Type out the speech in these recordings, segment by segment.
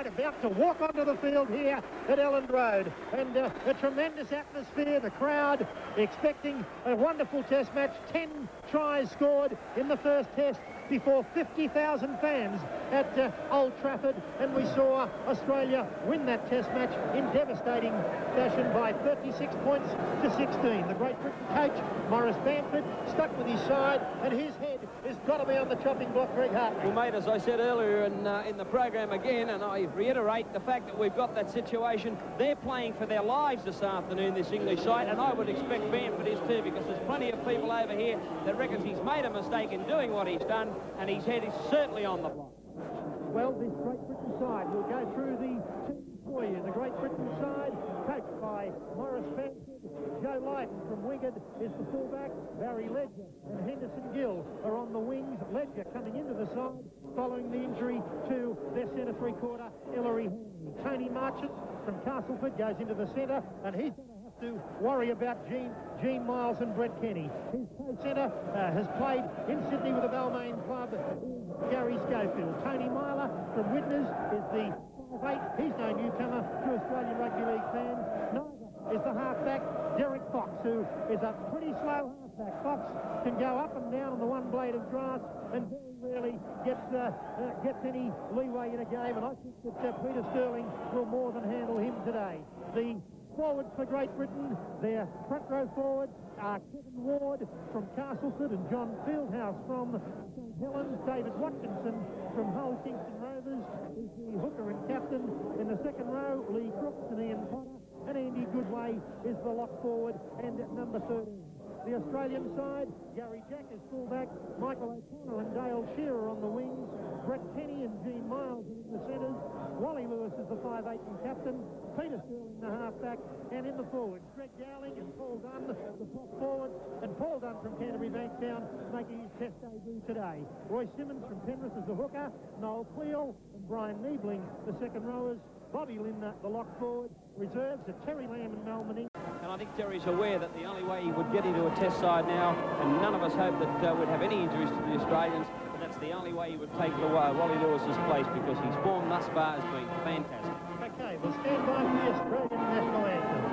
about to walk onto the field here at Elland Road. And a tremendous atmosphere, the crowd expecting a wonderful test match. 10 tries scored in the first test before 50,000 fans at Old Trafford, and we saw Australia win that test match in devastating fashion by 36 points to 16. The Great Britain coach, Maurice Bamford, stuck with his side, and his head has got to be on the chopping block, Greg Hartley. Well, mate, as I said earlier in the program again, and I reiterate the fact that we've got that situation, they're playing for their lives this afternoon, this English side, and I would expect Bamford is too, because there's plenty of people over here that reckons he's made a mistake in doing what he's done, and his head is certainly on the block. Well, this Great Britain side will go through the team for you. The Great Britain side, coached by Maurice Bamford. Joe Lydon from Wingard is the fullback. Barry Ledger and Henderson Gill are on the wings. Ledger coming into the side following the injury to their centre three-quarter, Ellery Henry. Tony Marchant from Castleford goes into the centre, and he's going to have to worry about Gene Miles and Brett Kenny. His co-centre has played in Sydney with the Balmain club, Gary Schofield. Tony Myler from Widnes is the 5'8". He's no newcomer to Australian Rugby League fans. Neither is the halfback, Derek Fox, who is a pretty slow halfback. Fox can go up and down on the one blade of grass and very rarely gets any leeway in a game, and I think that Peter Sterling will more than handle him today. The forwards for Great Britain, their front row forwards are Kevin Ward from Castleford and John Fieldhouse from St Helens. David Watkinson from Hull Kingston Rovers is the hooker and captain. In the second row, Lee Crooks and Ian Potter, and Andy Goodway is the lock forward and number 13. The Australian side, Gary Jack is fullback, Michael O'Connor and Dale Shearer on the wings, Brett Kenny and Gene Miles are in the centres, Wally Lewis is the 5'8" and captain, Peter Sterling the halfback, and in the forwards, Greg Dowling and Paul Dunn, the top forwards, and Paul Dunn from Canterbury Bankstown making his test debut today. Roy Simmons from Penrith is the hooker, Noel Cleo and Brian Niebling the second rowers, Bobby Lynn the lock forward, reserves are Terry Lamb and Mal Mening. And I think Terry's aware that the only way he would get into a test side now, and none of us hope that we'd have any injuries to the Australians, but that's the only way he would take Wally Lewis's place, because his form thus far has been fantastic. Okay, we'll stand by for the Australian national anthem.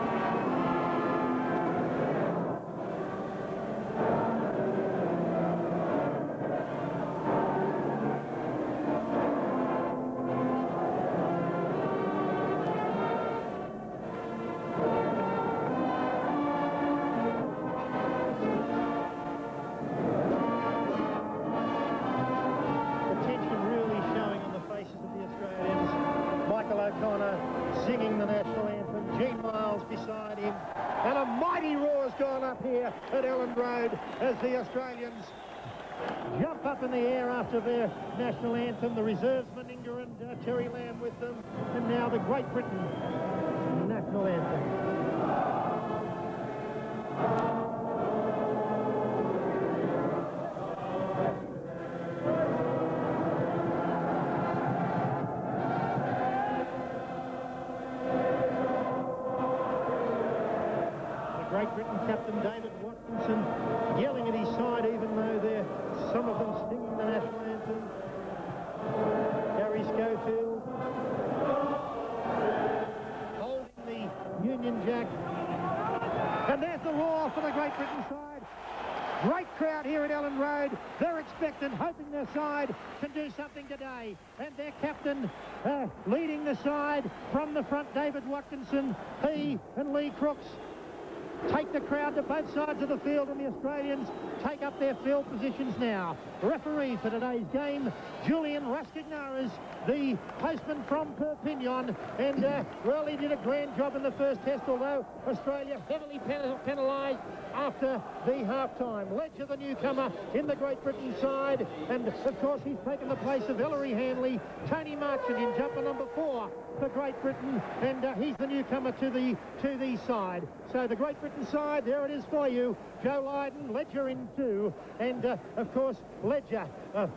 Singing the national anthem, Gene Miles beside him, and a mighty roar has gone up here at Elland Road as the Australians jump up in the air after their national anthem. The reserves, Meninga and Terry Lamb with them, and now the Great Britain national anthem. Great Britain captain David Watkinson yelling at his side, even though some of them singing the national anthem. Gary Schofield holding the Union Jack. And there's the roar for the Great Britain side. Great crowd here at Elland Road. They're expectant, hoping their side can do something today. And their captain leading the side from the front, David Watkinson. He and Lee Crooks take the crowd to both sides of the field, and the Australians take up their field positions now. Referee for today's game, Julian Raskignaras, the postman from Perpignan, and well, he did a grand job in the first test, although Australia heavily penalised after the half-time. Ledger, the newcomer in the Great Britain side, and of course he's taken the place of Ellery Hanley. Tony Marchant in jumper number 4 for Great Britain, and he's the newcomer to the side. So the Great Britain side, there it is for you. Joe Lydon, Ledger in 2, and of course Ledger.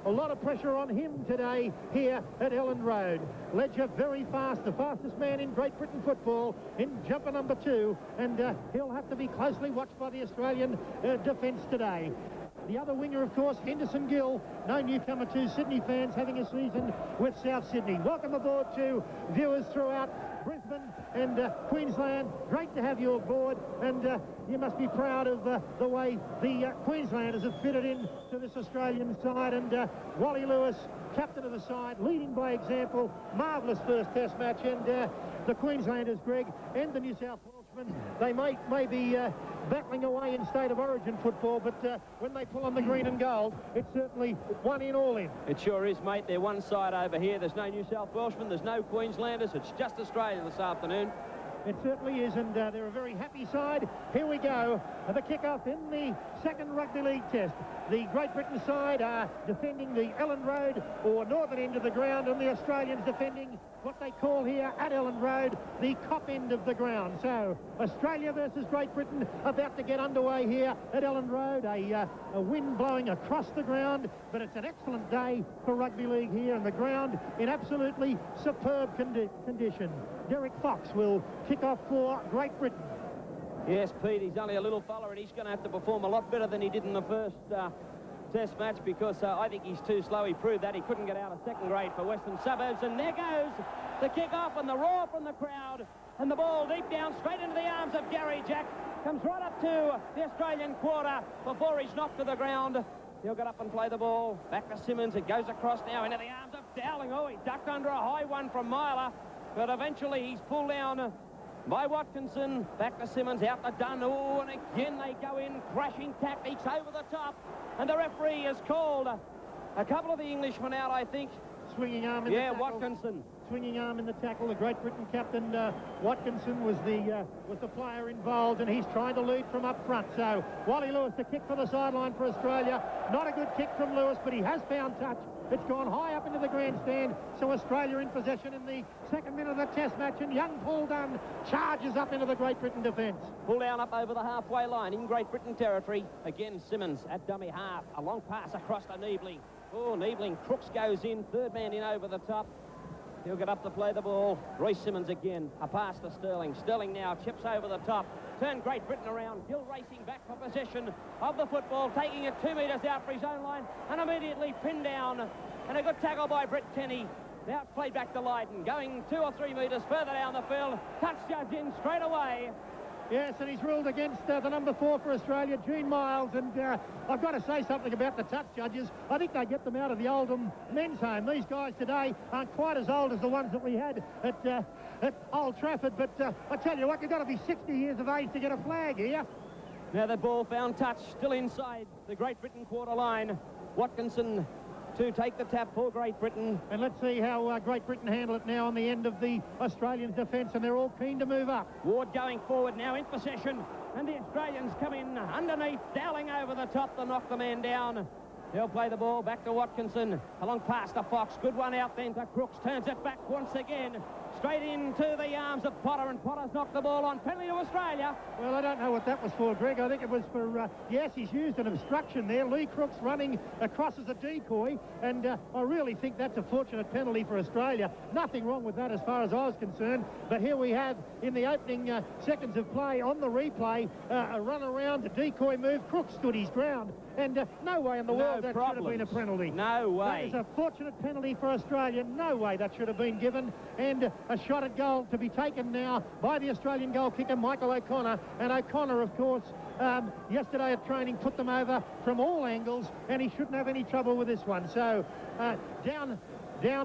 A lot of pressure on him today here at Elland Road. Ledger very fast, the fastest man in Great Britain football in jumper number 2, and he'll have to be closely watched by the Australian defence today. The other winger, of course, Henderson Gill, no newcomer to Sydney fans, having a season with South Sydney. Welcome aboard to viewers throughout Brisbane and Queensland. Great to have you aboard, and you must be proud of the way the Queenslanders have fitted in to this Australian side. And Wally Lewis, captain of the side, leading by example. Marvellous first test match, and the Queenslanders, Greg, and the New South Welshmen, they may be battling away in state of origin football, but when they pull on the green and gold, it's certainly one in, all in. It sure is, mate. They're one side over here. There's no New South Welshmen, there's no Queenslanders. It's just Australia this afternoon. It certainly is, and they're a very happy side. Here we go, the kick-off in the second Rugby League test. The Great Britain side are defending the Elland Road or northern end of the ground, and the Australians defending what they call here at Elland Road the Cop end of the ground. So Australia versus Great Britain about to get underway here at Elland Road. A wind blowing across the ground, but it's an excellent day for Rugby League here, and the ground in absolutely superb condition. Derek Fox will kick off for Great Britain. Yes, Pete, he's only a little fella, and he's going to have to perform a lot better than he did in the first test match, because I think he's too slow. He proved that he couldn't get out of second grade for Western Suburbs, and there goes the kick-off and the roar from the crowd, and the ball deep down straight into the arms of Gary Jack. Comes right up to the Australian quarter before he's knocked to the ground. He'll get up and play the ball. Back to Simmons. It goes across now into the arms of Dowling. Oh, he ducked under a high one from Myler, but eventually he's pulled down by Watkinson. Back to Simmons, out to Dunn. Oh, and again they go in, crashing tactics over the top. And the referee has called a couple of the Englishmen out, I think. Swinging arm in the tackle. Yeah, Watkinson. Swinging arm in the tackle. The Great Britain captain, Watkinson, was the player involved, and he's trying to lead from up front. So Wally Lewis, the kick for the sideline for Australia. Not a good kick from Lewis, but he has found touch. It's gone high up into the grandstand, so Australia in possession in the second minute of the test match, and young Paul Dunn charges up into the Great Britain defence. Pull down up over the halfway line in Great Britain territory. Again, Simmons at dummy half. A long pass across to Niebling. Oh, Niebling. Crooks goes in. Third man in over the top. He'll get up to play the ball. Royce Simmons again. A pass to Sterling. Sterling now chips over the top. Turn Great Britain around. Gill racing back for possession of the football, taking it 2 metres out for his own line, and immediately pinned down. And a good tackle by Brett Tenney. Now it's played back to Lydon, going 2 or 3 metres further down the field. Touch judge in straight away. Yes, and he's ruled against the number 4 for Australia, Gene Miles, and I've got to say something about the touch judges. I think they get them out of the Oldham men's home. These guys today aren't quite as old as the ones that we had at Old Trafford, but I tell you what, you've got to be 60 years of age to get a flag here. Now the ball found touch, still inside the Great Britain quarter line. Watkinson to take the tap for Great Britain. And let's see how Great Britain handle it now on the end of the Australians' defence, and they're all keen to move up. Ward going forward now in possession, and the Australians come in underneath, Dowling over the top to knock the man down. They'll play the ball back to Watkinson. A long pass to Fox. Good one out then to Crooks. Turns it back once again. Straight into the arms of Potter, and Potter's knocked the ball on. Penalty to Australia. Well, I don't know what that was for, Greg. I think it was for, yes, he's used an obstruction there. Lee Crooks running across as a decoy, and I really think that's a fortunate penalty for Australia. Nothing wrong with that as far as I was concerned, but here we have, in the opening seconds of play, on the replay, a run around, a decoy move. Crooks stood his ground, and no way in the world that should have been a penalty. No way. That is a fortunate penalty for Australia. No way that should have been given, and a shot at goal to be taken now by the Australian goal kicker, Michael O'Connor. And O'Connor, of course, yesterday at training put them over from all angles, and he shouldn't have any trouble with this one. So down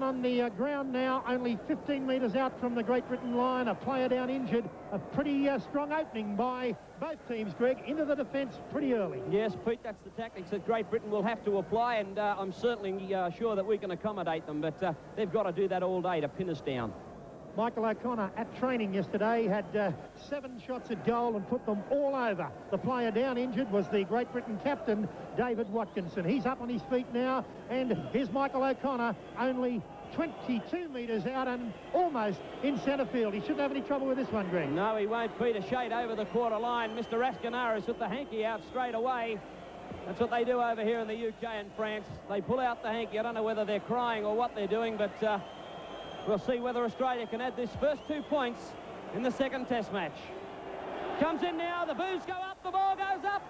on the ground now, only 15 metres out from the Great Britain line, a player down injured. A pretty strong opening by both teams, Greg, into the defence pretty early. Yes, Pete, that's the tactics that Great Britain will have to apply, and I'm certainly sure that we can accommodate them, but they've got to do that all day to pin us down. Michael O'Connor at training yesterday had 7 shots at goal and put them all over. The player down injured was the Great Britain captain, David Watkinson. He's up on his feet now, and here's Michael O'Connor, only 22 metres out and almost in centre field. He shouldn't have any trouble with this one, Greg. No, he won't, Pete. A shade over the quarter line. Mr. Rascanaris with the hanky out straight away. That's what they do over here in the UK and France. They pull out the hanky. I don't know whether they're crying or what they're doing, but we'll see whether Australia can add this first 2 points in the second test match. Comes in now, the boos go up, the ball goes up.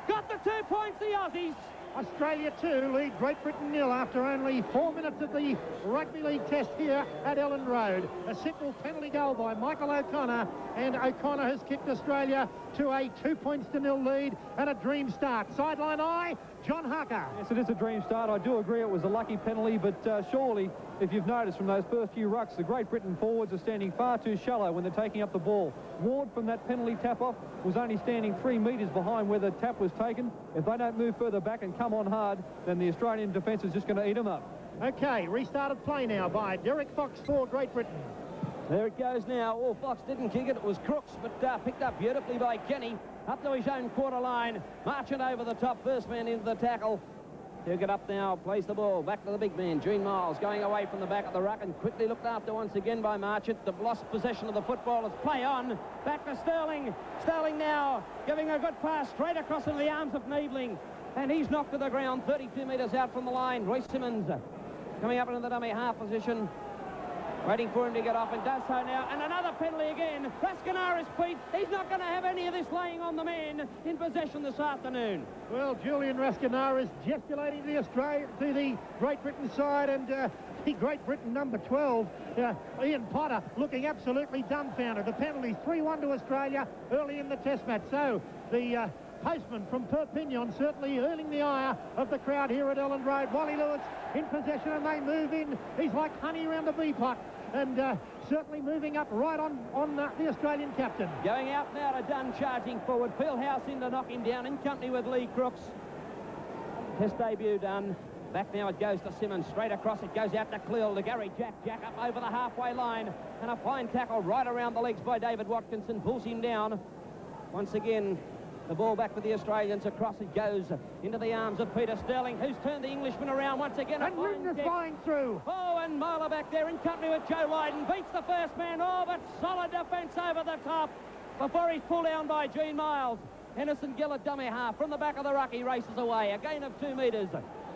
Got the 2 points, the Aussies. Australia 2 lead Great Britain 0 after only 4 minutes of the rugby league test here at Ellen Road. A simple penalty goal by Michael O'Connor, and O'Connor has kicked Australia to a 2-0 lead and a dream start. Sideline eye, John Harker. Yes, it is a dream start. I do agree it was a lucky penalty, but surely, if you've noticed from those first few rucks, the Great Britain forwards are standing far too shallow when they're taking up the ball. Ward, from that penalty tap-off, was only standing 3 metres behind where the tap was taken. If they don't move further back and come on hard, then the Australian defence is just going to eat them up. Okay, restarted play now by Derek Fox for Great Britain. There it goes now. Oh, Fox didn't kick it. It was Crooks, but picked up beautifully by Kenny. Up to his own quarter line. Marchant over the top. First man into the tackle. He'll get up now, plays the ball, back to the big man, Gene Miles, going away from the back of the ruck and quickly looked after once again by Marchant. The lost possession of the football. It's play on, back to Sterling. Sterling now giving a good pass straight across into the arms of Niebling, and he's knocked to the ground 32 metres out from the line. Royce Simmons coming up into the dummy half position, waiting for him to get off, and does so now. And another penalty again. Rascanaris, Pete. He's not going to have any of this laying on the man in possession this afternoon. Well, Julian Rascanaris gesticulating to the Great Britain side, and the Great Britain number 12, Ian Potter, looking absolutely dumbfounded. The penalty 3-1 to Australia early in the test match. So the postman from Perpignan certainly earning the ire of the crowd here at Ellen Road. Wally Lewis in possession, and they move in. He's like honey around a bee pot, and certainly moving up right on the Australian captain. Going out now to Dunn, charging forward. Fieldhouse in to knock him down in company with Lee Crooks. Test debut done. Back now it goes to Simmons. Straight across it goes out to Cleal, to Gary Jack. Jack up over the halfway line. And a fine tackle right around the legs by David Watkinson. Pulls him down. Once again, the ball back for the Australians. Across it goes into the arms of Peter Sterling, who's turned the Englishman around once again. And Rinder's flying through. Oh, and Marler back there in company with Joe Lydon. Beats the first man. Oh, but solid defence over the top before he's pulled down by Gene Miles. Henderson Gillett, dummy half. From the back of the ruck, he races away. A gain of 2 metres.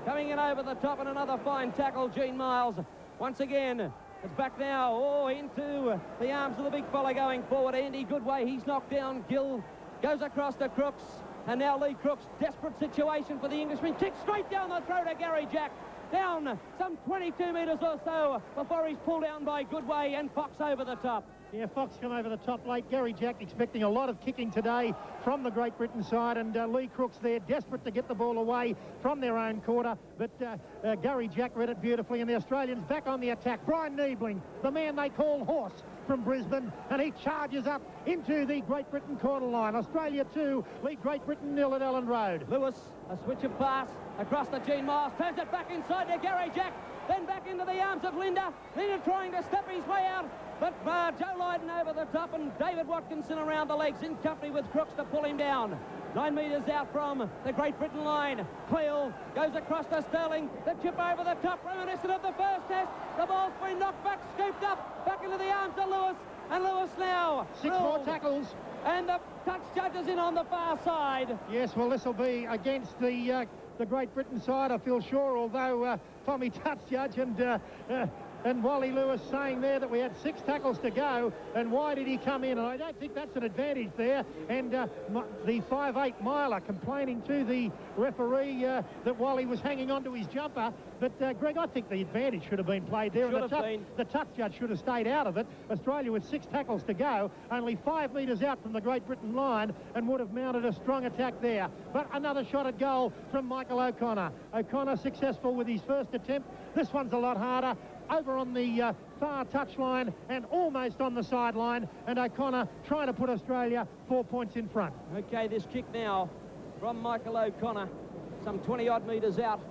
Coming in over the top, and another fine tackle, Gene Miles. Once again, it's back now. Oh, into the arms of the big fella going forward. Andy Goodway, he's knocked down. Gill goes across to Crooks, and now Lee Crooks. Desperate situation for the Englishman. Kicks straight down the throat of Gary Jack. Down some 22 metres or so before he's pulled down by Goodway, and Fox over the top. Yeah, Fox come over the top late. Gary Jack expecting a lot of kicking today from the Great Britain side, and Lee Crooks there desperate to get the ball away from their own quarter, but Gary Jack read it beautifully, and the Australians back on the attack. Brian Niebling, the man they call Horse from Brisbane, and he charges up into the Great Britain quarter line. Australia 2 lead Great Britain 0 at Ellen Road. Lewis, a switch of pass across to Gene Miles, turns it back inside to Gary Jack, then back into the arms of Linda. Linda trying to step his way out, but Joe Lydon over the top, and David Watkinson around the legs in company with Crooks to pull him down. 9 metres out from the Great Britain line. Cleal goes across to Sterling. The chip over the top, reminiscent of the first test. The ball's been knocked back, scooped up, back into the arms of Lewis. And Lewis now. 6 more tackles. And the touch judge is in on the far side. Yes, well, this will be against the Great Britain side, I feel sure, although Tommy touch judge and Wally Lewis saying there that we had 6 tackles to go, and why did he come in? And I don't think that's an advantage there. And the 5'8" Miler complaining to the referee that Wally was hanging on to his jumper. But, Greg, I think the advantage should have been played there. The touch judge should have stayed out of it. Australia with 6 tackles to go, only 5 metres out from the Great Britain line, and would have mounted a strong attack there. But another shot at goal from Michael O'Connor. O'Connor successful with his first attempt. This one's a lot harder. Over on the far touchline and almost on the sideline, and O'Connor trying to put Australia 4 points in front. Okay, this kick now from Michael O'Connor, some 20-odd metres out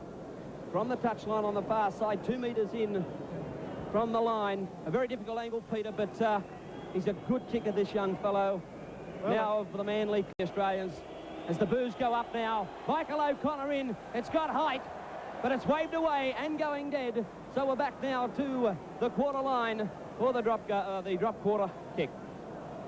from the touchline on the far side, 2 metres in from the line. A very difficult angle, Peter, but he's a good kicker, this young fellow. Well, now for the Manly Australians, as the boos go up now. Michael O'Connor in. It's got height, but it's waved away and going dead. So we're back now to the quarter line for the drop quarter kick.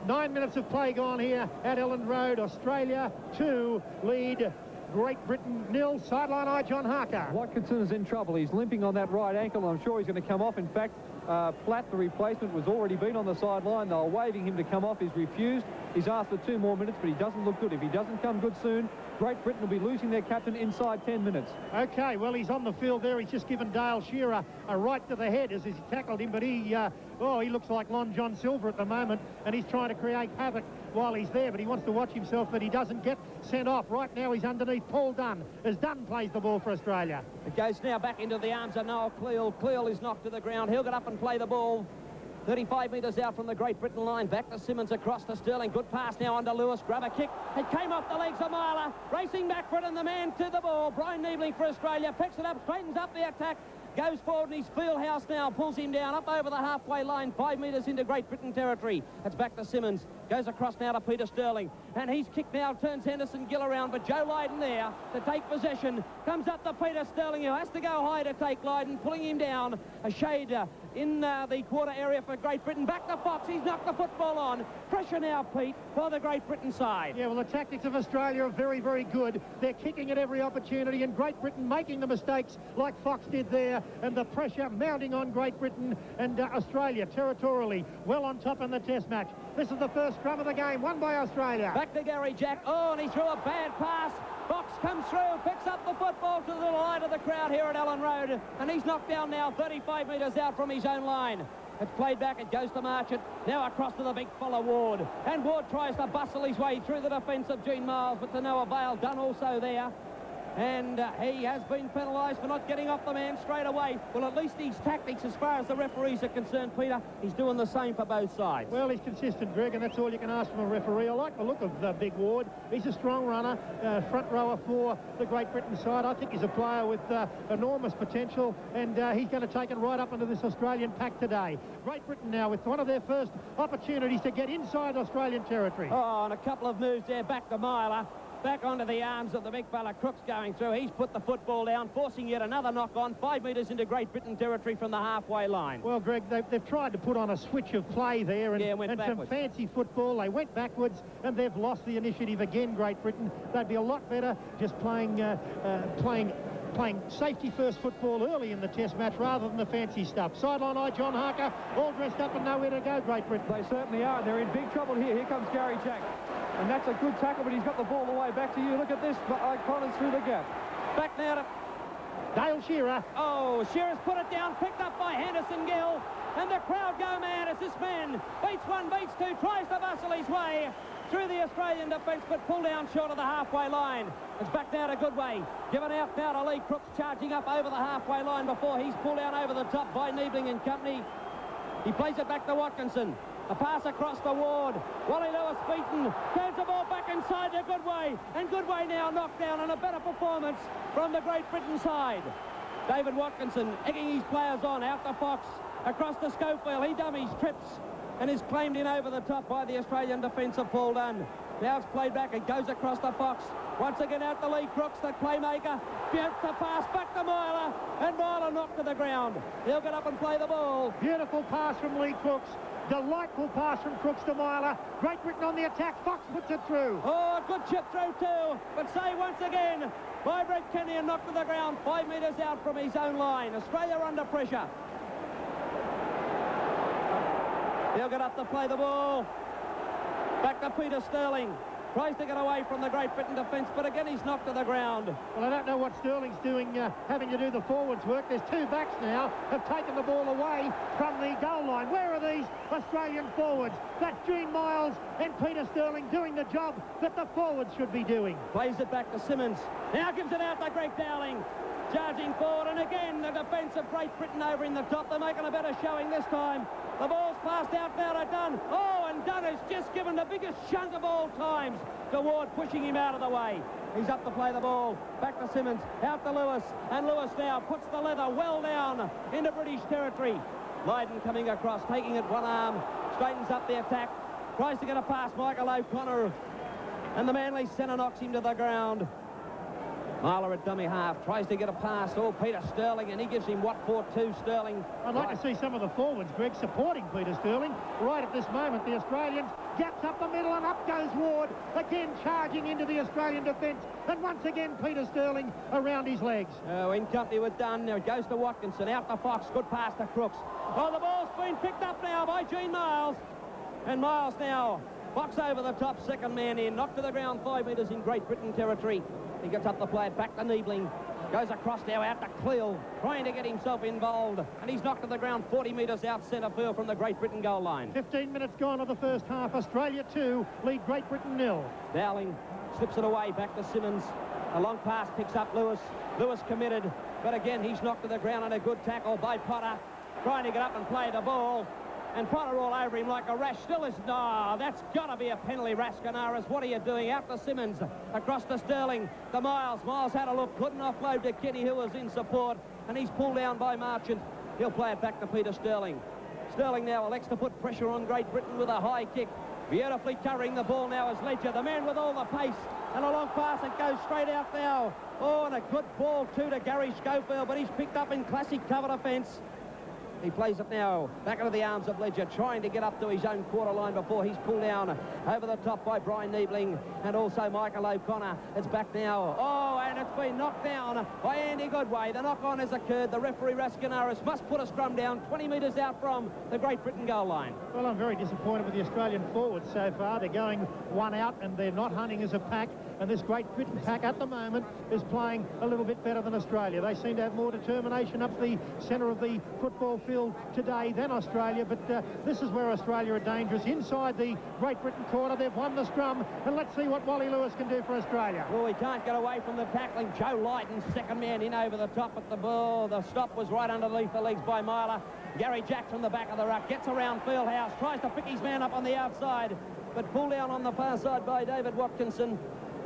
9 minutes of play gone here at Ellen Road. Australia 2 lead Great Britain 0. Sideline eye, John Harker. Watkinson is in trouble. He's limping on that right ankle. I'm sure he's going to come off. In fact, Platt, the replacement, was already been on the sideline. They were waving him to come off. He's refused. He's asked for 2 more minutes, but he doesn't look good. If he doesn't come good soon, Great Britain will be losing their captain inside 10 minutes. Okay, well, he's on the field there. He's just given Dale Shearer a right to the head as he tackled him, but he looks like Lon John Silver at the moment, and he's trying to create havoc while he's there, but he wants to watch himself that he doesn't get sent off. Right now, he's underneath Paul Dunn, as Dunn plays the ball for Australia. It goes now back into the arms of Noel Cleal. Cleal is knocked to the ground. He'll get up and play the ball. 35 metres out from the Great Britain line. Back to Simmons across to Sterling. Good pass now onto Lewis. Grab a kick. It came off the legs of Myler. Racing backward and the man to the ball. Brian Niebling for Australia. Picks it up, straightens up the attack. Goes forward in his field house now. Pulls him down up over the halfway line. 5 metres into Great Britain territory. It's back to Simmons. Goes across now to Peter Sterling. And he's kicked now. Turns Henderson Gill around. But Joe Lydon there to take possession. Comes up to Peter Sterling, who has to go high to take Lydon. Pulling him down. A shade in the quarter area for Great Britain. Back to Fox. He's knocked the football on. Pressure now, Pete, for the Great Britain side. Yeah, well, the tactics of Australia are very, very good. They're kicking at every opportunity, and Great Britain making the mistakes like Fox did there, and the pressure mounting on Great Britain, and Australia territorially well on top in the test match. This is the first scrum of the game, won by Australia. Back to Gary Jack. Oh, and he threw a bad pass. Fox comes through, picks up the football to the delight of the crowd here at Ellen Road, and he's knocked down now 35 metres out from his own line. It's played back, it goes to Marchant, now across to the big fella Ward, and Ward tries to bustle his way through the defence of Gene Miles, but to no avail. Dunn also there. And he has been penalised for not getting off the man straight away. Well, at least his tactics, as far as the referees are concerned, Peter, he's doing the same for both sides. Well, he's consistent, Greg, and that's all you can ask from a referee. I like the look of Big Ward. He's a strong runner, front rower for the Great Britain side. I think he's a player with enormous potential, and he's going to take it right up into this Australian pack today. Great Britain now with one of their first opportunities to get inside Australian territory. Oh, and a couple of moves there back to Myler. Back onto the arms of the big fella. Crooks going through. He's put the football down, forcing yet another knock on. 5 metres into Great Britain territory from the halfway line. Well, Greg, they've tried to put on a switch of play there and some fancy football. They went backwards, and they've lost the initiative again, Great Britain. They'd be a lot better just playing safety first football early in the test match rather than the fancy stuff. Sideline eye, John Harker, all dressed up and nowhere to go, Great Britain. They certainly are. They're in big trouble here. Here comes Gary Jack. And that's a good tackle, but he's got the ball away. Back to you. Look at this. Connors through the gap. Back now to Dale Shearer. Oh, Shearer's put it down, picked up by Henderson Gill. And the crowd go mad as this man beats one, beats two, tries to bustle his way through the Australian defence, but pulled down short of the halfway line. It's back now to Goodway. Given out now to Lee Crooks, charging up over the halfway line before he's pulled down over the top by Niebling and company. He plays it back to Watkinson. A pass across the Ward. Wally Lewis beaten. Turns the ball back inside to Goodway. And Goodway now knocked down, and a better performance from the Great Britain side. David Watkinson egging his players on. Out to Fox. Across to Schofield. He dummies, trips, and is claimed in over the top by the Australian defensive Paul Dunn. Now it's played back. It goes across to Fox. Once again out to Lee Crooks, the playmaker. Gets the pass back to Myler. And Myler knocked to the ground. He'll get up and play the ball. Beautiful pass from Lee Crooks. Delightful pass from Crooks to Myler. Great Britain on the attack. Fox puts it through. Oh, a good chip through too. But say once again by Brett Kenny and knocked to the ground 5 metres out from his own line. Australia under pressure. He'll get up to play the ball. Back to Peter Sterling. Tries to get away from the Great Britain defence, but again he's knocked to the ground. Well, I don't know what Sterling's doing, having to do the forwards work. There's two backs now have taken the ball away from the goal line. Where are these Australian forwards? That's Gene Miles and Peter Sterling doing the job that the forwards should be doing. Plays it back to Simmons. Now gives it out to Greg Dowling. Charging forward, and again the defence of Great Britain over in the top. They're making a better showing this time. The ball's passed out now to Dunn. Oh, and Dunn has just given the biggest shunt of all times to Ward, pushing him out of the way. He's up to play the ball. Back to Simmons. Out to Lewis. And Lewis now puts the leather well down into British territory. Lydon coming across, taking it one arm. Straightens up the attack. Tries to get a pass, Michael O'Connor. And the Manly centre knocks him to the ground. Marler at dummy half, tries to get a pass. Oh, Peter Sterling, and he gives him what for? 2. Sterling. I'd like to see some of the forwards, Greg, supporting Peter Sterling. Right at this moment, the Australians gaps up the middle, and up goes Ward, again charging into the Australian defence. And once again, Peter Sterling around his legs. Oh, in company with Dunn. Now it goes to Watkinson, out to Fox, good pass to Crooks. Oh, the ball's been picked up now by Gene Miles. And Miles now, Fox over the top, second man in, knocked to the ground 5 metres in Great Britain territory. He gets up the play, back to Niebling. Goes across now out to Cleal, trying to get himself involved. And he's knocked to the ground 40 metres out centre field from the Great Britain goal line. 15 minutes gone of the first half. Australia 2, lead Great Britain 0. Dowling slips it away, back to Simmons. A long pass picks up Lewis. Lewis committed, but again he's knocked to the ground, and a good tackle by Potter. Trying to get up and play the ball. And Potter all over him like a rash. Still is... No, that's got to be a penalty, Rascanaris. What are you doing? Out to Simmons. Across to Sterling. To Miles. Miles had a look. Couldn't offload to Kenny, who was in support. And he's pulled down by Marchant. He'll play it back to Peter Sterling. Sterling now elects to put pressure on Great Britain with a high kick. Beautifully covering the ball now is Ledger. The man with all the pace. And a long pass. It goes straight out now. Oh, and a good ball too to Gary Schofield. But he's picked up in classic cover defence. He plays it now back into the arms of Ledger, trying to get up to his own quarter line before he's pulled down over the top by Brian Niebling and also Michael O'Connor. It's back now. Oh, and it's been knocked down by Andy Goodway. The knock-on has occurred. The referee, Rascanaris, must put a scrum down 20 metres out from the Great Britain goal line. Well, I'm very disappointed with the Australian forwards so far. They're going one out and they're not hunting as a pack. And this Great Britain pack at the moment is playing a little bit better than Australia. They seem to have more determination up the centre of the football field today than Australia, but this is where Australia are dangerous. Inside the Great Britain quarter, they've won the scrum, and let's see what Wally Lewis can do for Australia. Well, he can't get away from the tackling. Joe Lighton, second man in over the top at the ball. The stop was right underneath the legs by Myler. Gary Jack from the back of the ruck gets around Fieldhouse, tries to pick his man up on the outside, but pulled down on the far side by David Watkinson.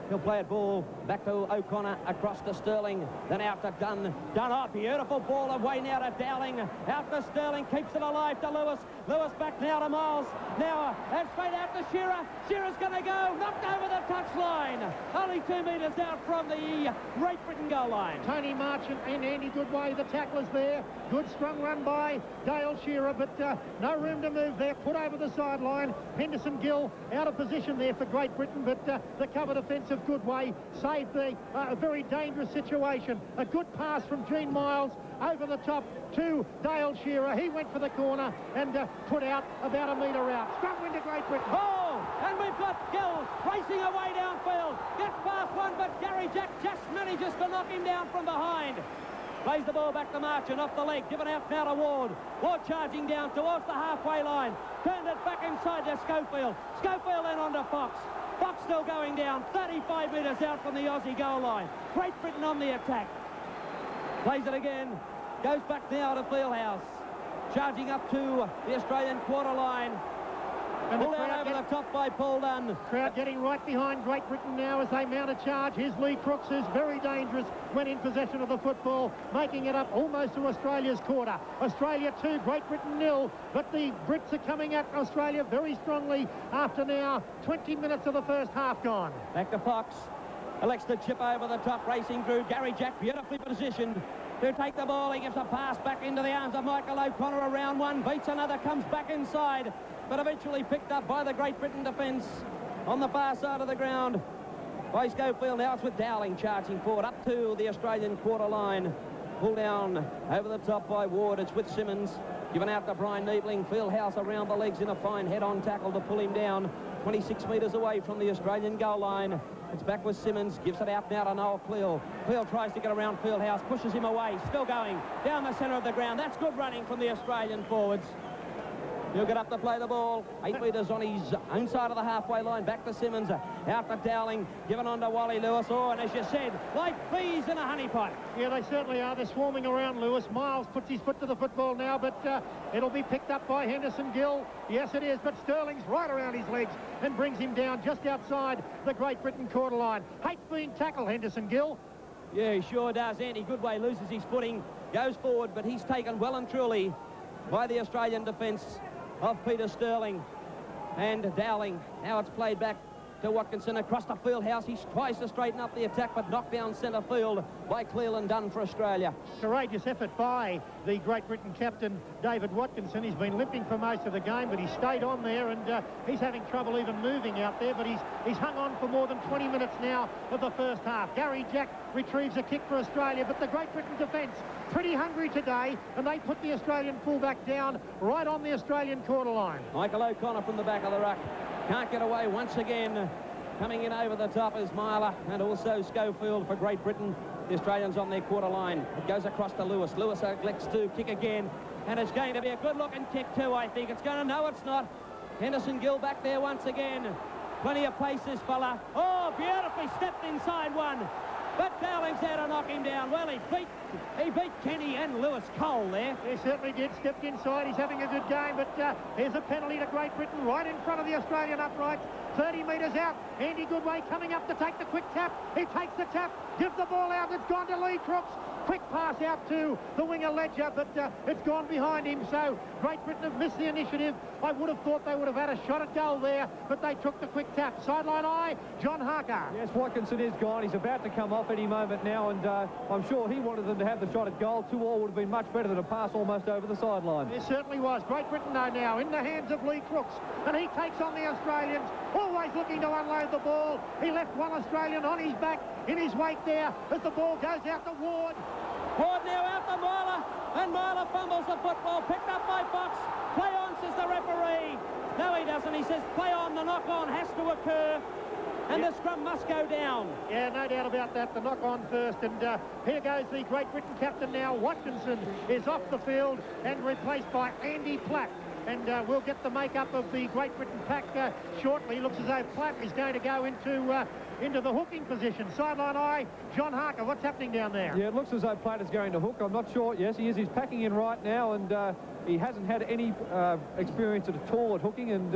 He'll play it ball back to O'Connor, across to Sterling, then out to Dunn. Dunn, oh, beautiful ball away now to Dowling. Out to Sterling, keeps it alive to Lewis. Lewis back now to Miles. Now, that's straight out to Shearer. Shearer's going to go, knocked over the touchline. Only 2 metres out from the Great Britain goal line. Tony Marchant and Andy Goodway, the tacklers there. Good strong run by Dale Shearer, but no room to move there. Put over the sideline. Henderson Gill out of position there for Great Britain, but the cover defence of Goodway saved a very dangerous situation. A good pass from Gene Miles over the top to Dale Shearer. He went for the corner and put out about a metre out. Scrum into Great Britain. Oh, and we've got Gill racing away downfield. Gets past one, but Gary Jack just manages to knock him down from behind. Plays the ball back to Marchant, off the leg, given out now to Ward. Ward charging down towards the halfway line. Turned it back inside to Schofield. Schofield then on to Fox. Fox still going down, 35 metres out from the Aussie goal line. Great Britain on the attack. Plays it again. Goes back now to Fieldhouse. Charging up to the Australian quarter line. And pulled out over the top by Paul Dunn. Crowd getting right behind Great Britain now as they mount a charge. Here's Lee Crooks, who's very dangerous when in possession of the football, making it up almost to Australia's quarter. Australia 2, Great Britain 0, but the Brits are coming at Australia very strongly after now 20 minutes of the first half gone. Back to Fox. Elects to chip over the top, racing through. Gary Jack beautifully positioned to take the ball. He gives a pass back into the arms of Michael O'Connor. Around one, beats another, comes back inside, but eventually picked up by the Great Britain defence on the far side of the ground by Schofield. Now it's with Dowling charging forward up to the Australian quarter line. Pulled down over the top by Ward. It's with Simmons. Given out to Brian Niebling. Fieldhouse around the legs in a fine head-on tackle to pull him down. 26 metres away from the Australian goal line. It's back with Simmons. Gives it out now to Noel Cleal. Cleal tries to get around Fieldhouse. Pushes him away. Still going down the centre of the ground. That's good running from the Australian forwards. He'll get up to play the ball. 8 metres on his own side of the halfway line. Back to Simmons. Out to Dowling. Given on to Wally Lewis. Oh, and as you said, like bees in a honeypot. Yeah, they certainly are. They're swarming around Lewis. Miles puts his foot to the football now, but it'll be picked up by Henderson Gill. Yes, it is, but Sterling's right around his legs and brings him down just outside the Great Britain quarter line. Hates being tackled, Henderson Gill. Yeah, he sure does. Andy Goodway loses his footing, goes forward, but he's taken well and truly by the Australian defence of Peter Sterling and Dowling. Now it's played back to Watkinson across the field house. He tries to straighten up the attack, but knocked down centre field by Cleland Dunn for Australia. Courageous effort by the Great Britain captain, David Watkinson. He's been limping for most of the game, but he stayed on there, and he's having trouble even moving out there, but he's hung on for more than 20 minutes now of the first half. Gary Jack retrieves a kick for Australia, but the Great Britain defence pretty hungry today, and they put the Australian fullback down right on the Australian quarter line. Michael O'Connor from the back of the ruck. Can't get away once again. Coming in over the top is Myler and also Schofield for Great Britain. The Australians on their quarter line. It goes across to Lewis. Lewis neglects to kick again, and it's going to be a good-looking kick too, I think. It's going to... No, it's not. Henderson Gill back there once again. Plenty of pace, this fella. Oh, beautifully stepped inside one. But Dowling's there to knock him down. Well, he beat Kenny and Lewis Cole there. He certainly did. Stepped inside. He's having a good game, but here's a penalty to Great Britain right in front of the Australian uprights. 30 metres out. Andy Goodway coming up to take the quick tap. He takes the tap, gives the ball out. It's gone to Lee Crooks. Quick pass out to the winger Ledger, but it's gone behind him. So Great Britain have missed the initiative. I would have thought they would have had a shot at goal there, but they took the quick tap. Sideline eye, John Harker. Yes, Watkinson is gone. He's about to come off any moment now, and I'm sure he wanted them to have the shot at goal. 2-2 would have been much better than a pass almost over the sideline. It certainly was. Great Britain, though, now in the hands of Lee Crooks, and he takes on the Australians, always looking to unload the ball. He left one Australian on his back in his wake there as the ball goes out to Ward. Ward now out to Myler, and Myler fumbles the football, picked up by Fox. Play on, says the referee. No, he doesn't. He says play on. The knock-on has to occur, and the scrum must go down. Yeah, no doubt about that. The knock-on first, and here goes the Great Britain captain now. Watkinson is off the field and replaced by Andy Platt. And we'll get the makeup of the Great Britain pack shortly. Looks as though Platt is going to go into the hooking position. Sideline eye, John Harker. What's happening down there? Yeah, it looks as though Platt is going to hook. I'm not sure. Yes, he is. He's packing in right now, and he hasn't had any experience at all at hooking, and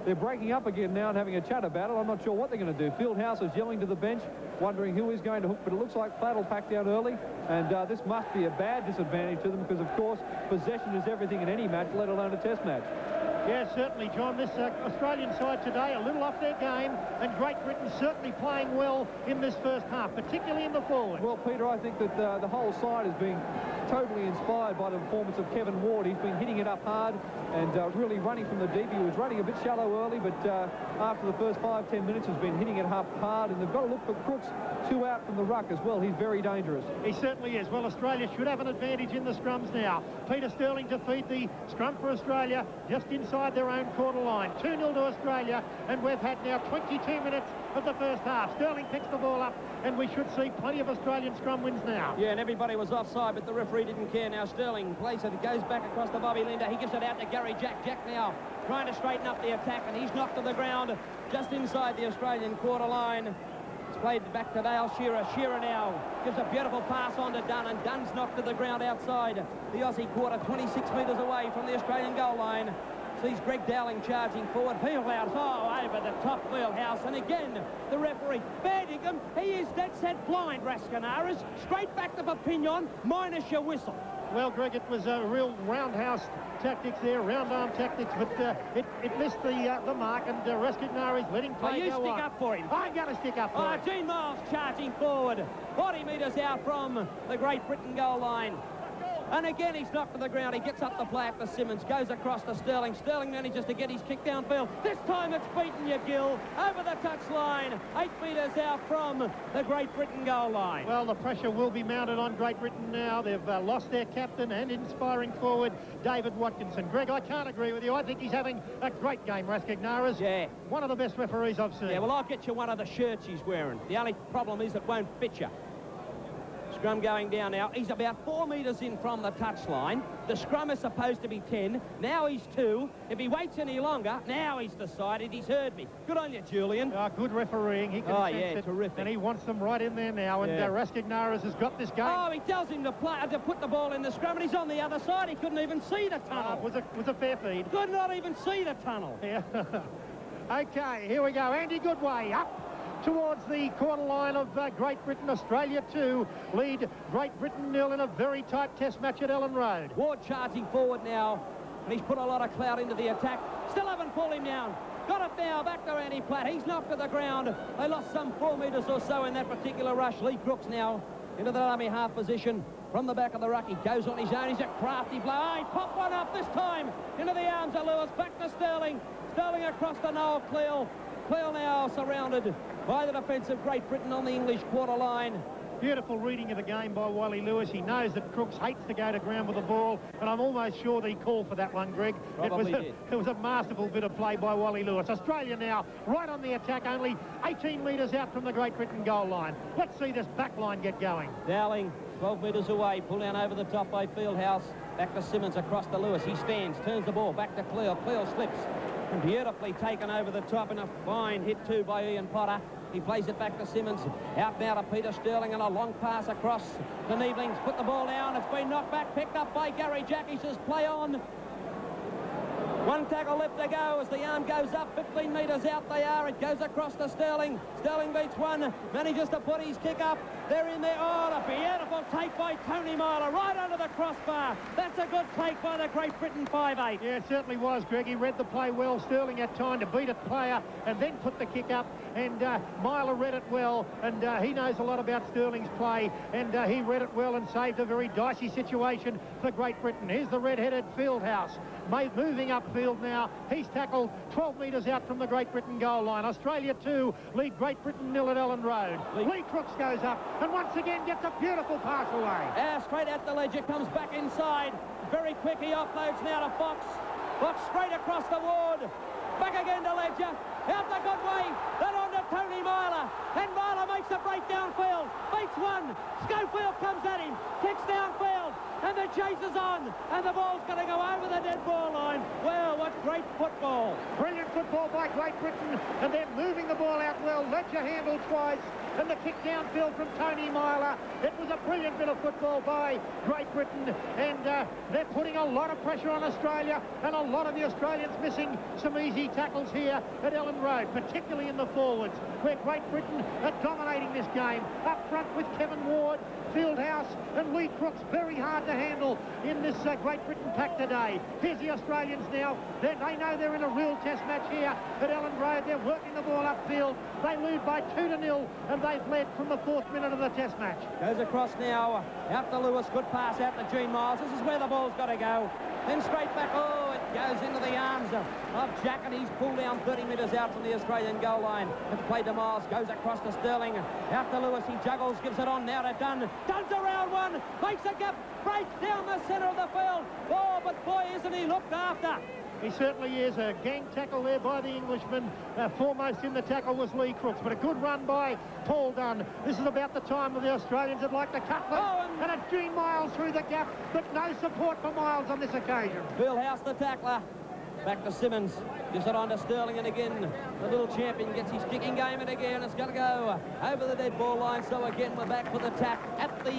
they're breaking up again now and having a chat about it. I'm not sure what they're going to do. Fieldhouse is yelling to the bench, wondering who is going to hook, but it looks like Platt will pack down early, and this must be a bad disadvantage to them because, of course, possession is everything in any match, let alone a test match. Yeah, certainly, John. This Australian side today a little off their game, and Great Britain certainly playing well in this first half, particularly in the forward. Well, Peter, I think that the whole side is being totally inspired by the performance of Kevin Ward. He's been hitting it up hard and really running from the deep. He was running a bit shallow early, but after the first 5-10 minutes has been hitting it up hard, and they've got to look for Crooks 2 out from the ruck as well. He's very dangerous. He certainly is. Well, Australia should have an advantage in the scrums now. Peter Sterling to feed the scrum for Australia just inside their own quarter line. 2-0 to Australia, and we've had now 22 minutes of the first half. Sterling picks the ball up, and we should see plenty of Australian scrum wins now. Yeah, and everybody was offside, but the referee didn't care. Now Sterling plays it. It goes back across to Bobby Linder. He gives it out to Gary Jack. Jack now trying to straighten up the attack, and he's knocked to the ground just inside the Australian quarter line. It's played back to Dale Shearer. Shearer now gives a beautiful pass on to Dunn, and Dunn's knocked to the ground outside the Aussie quarter, 26 metres away from the Australian goal line. Sees Greg Dowling charging forward. Fieldhouse, over the top Fieldhouse. And again, the referee, Bandingham, he is dead set blind, Rascanaras. Straight back to Papignon, minus your whistle. Well, Greg, it was a real roundhouse tactics there, round arm tactics, but it missed the mark, and Rascanaras letting play you go stick on. up for him. I'm going to stick up for him. Gene Miles charging forward, 40 metres out from the Great Britain goal line. And again, he's knocked to the ground. He gets up the flat to Simmons, goes across to Sterling. Sterling manages to get his kick downfield. This time it's beaten you, Gill, over the touchline, 8 metres out from the Great Britain goal line. Well, the pressure will be mounted on Great Britain now. They've lost their captain and inspiring forward, David Watkinson. Greg, I can't agree with you. I think he's having a great game, Rascanaras. Yeah. One of the best referees I've seen. Yeah, well, I'll get you one of the shirts he's wearing. The only problem is it won't fit you. Scrum going down now. He's about 4 metres in from the touchline. The scrum is supposed to be 10. Now he's 2. If he waits any longer, now he's decided. He's heard me. Good on you, Julian. Good refereeing. He can sense it, terrific. and he wants them right in there now. And Rascanaras has got this game. Oh, he tells him to put the ball in the scrum, and he's on the other side. He couldn't even see the tunnel. Was a fair feed. Could not even see the tunnel. Yeah. Okay, here we go. Andy Goodway up towards the quarter line of Great Britain. Australia 2 lead Great Britain 0 in a very tight test match at Ellen Road. Ward charging forward now, and he's put a lot of clout into the attack. Still haven't pulled him down. Got it now, back to Andy Platt. He's knocked to the ground. They lost some 4 metres or so in that particular rush. Lee Crooks now into the dummy half position. From the back of the ruck, he goes on his own. He's a crafty blow. Oh, he popped one up this time into the arms of Lewis. Back to Sterling. Sterling across to Noel Cleal. Cleal now surrounded by the defence of Great Britain on the English quarter line. Beautiful reading of the game by Wally Lewis. He knows that Crooks hates to go to ground with the ball, and I'm almost sure that he called for that one, Greg. Probably did. It was a masterful bit of play by Wally Lewis. Australia now right on the attack, only 18 metres out from the Great Britain goal line. Let's see this back line get going. Dowling, 12 metres away, pull down over the top by Fieldhouse. Back to Simmons, across to Lewis. He stands, turns the ball, back to Cleal. Cleal slips. Beautifully taken over the top, and a fine hit too by Ian Potter. He plays it back to Simmons. Out now to Peter Sterling, and a long pass across to Neeblings. Put the ball down. It's been knocked back, picked up by Gary Jack. He says play on. One tackle left to go as the arm goes up. 15 metres out they are. It goes across to Sterling. Sterling beats one. Manages to put his kick up. They're in there. Oh, a beautiful take by Tony Myler right under the crossbar. That's a good take by the Great Britain 5'8". Yeah, it certainly was, Greg. He read the play well. Sterling had time to beat a player and then put the kick up. And Myler read it well. And he knows a lot about Sterling's play. And he read it well and saved a very dicey situation for Great Britain. Here's the red-headed Fieldhouse. Moving upfield now. He's tackled 12 metres out from the Great Britain goal line. Australia 2 lead Great Britain 0 at Ellen Road. Lee Crooks goes up and once again gets a beautiful pass away. Straight at the ledger, comes back inside. Very quick, he offloads now to Fox. Fox straight across the ward. Back again to Ledger. Out the good way. Then on to Tony Myler. And Myler makes a break downfield. Beats one. Schofield comes at him. Kicks downfield. And the chase is on. And the ball's going to go over the dead ball line. Well, what great football. Brilliant football by Great Britain. And they're moving the ball out well. Ledger handled twice. And the kick downfield from Tony Myler. It was a brilliant bit of football by Great Britain. And they're putting a lot of pressure on Australia. And a lot of the Australians missing some easy tackles here at Ellen Road, particularly in the forwards, where Great Britain are dominating this game. Up front with Kevin Ward, Fieldhouse and Lee Crooks, very hard to handle in this Great Britain pack today. Here's the Australians now. They know they're in a real test match here at Ellen Road. They're working the ball upfield. They lead by 2-0, and they've led from the 4th minute of the test match. Goes across now, out to Lewis, good pass out to Gene Miles. This is where the ball's got to go. Then straight back, oh, it goes into the arms of Jack, and he's pulled down 30 metres out from the Australian goal line. It's played to Miles, goes across to Sterling, out to Lewis, he juggles, gives it on now to Dunn. Dunn's around one, makes a gap, breaks down the centre of the field. Oh, but boy, isn't he looked after. He certainly is. A gang tackle there by the Englishman. Foremost in the tackle was Lee Crooks, but a good run by Paul Dunn. This is about the time where the Australians would like to cut them. Oh, and it's Gene Miles through the gap, but no support for Miles on this occasion. Fieldhouse, the tackler. Back to Simmons. Gives it on to Sterling, and again, the little champion gets his kicking game, and again, it's going to go over the dead ball line. So again, we're back for the tack at the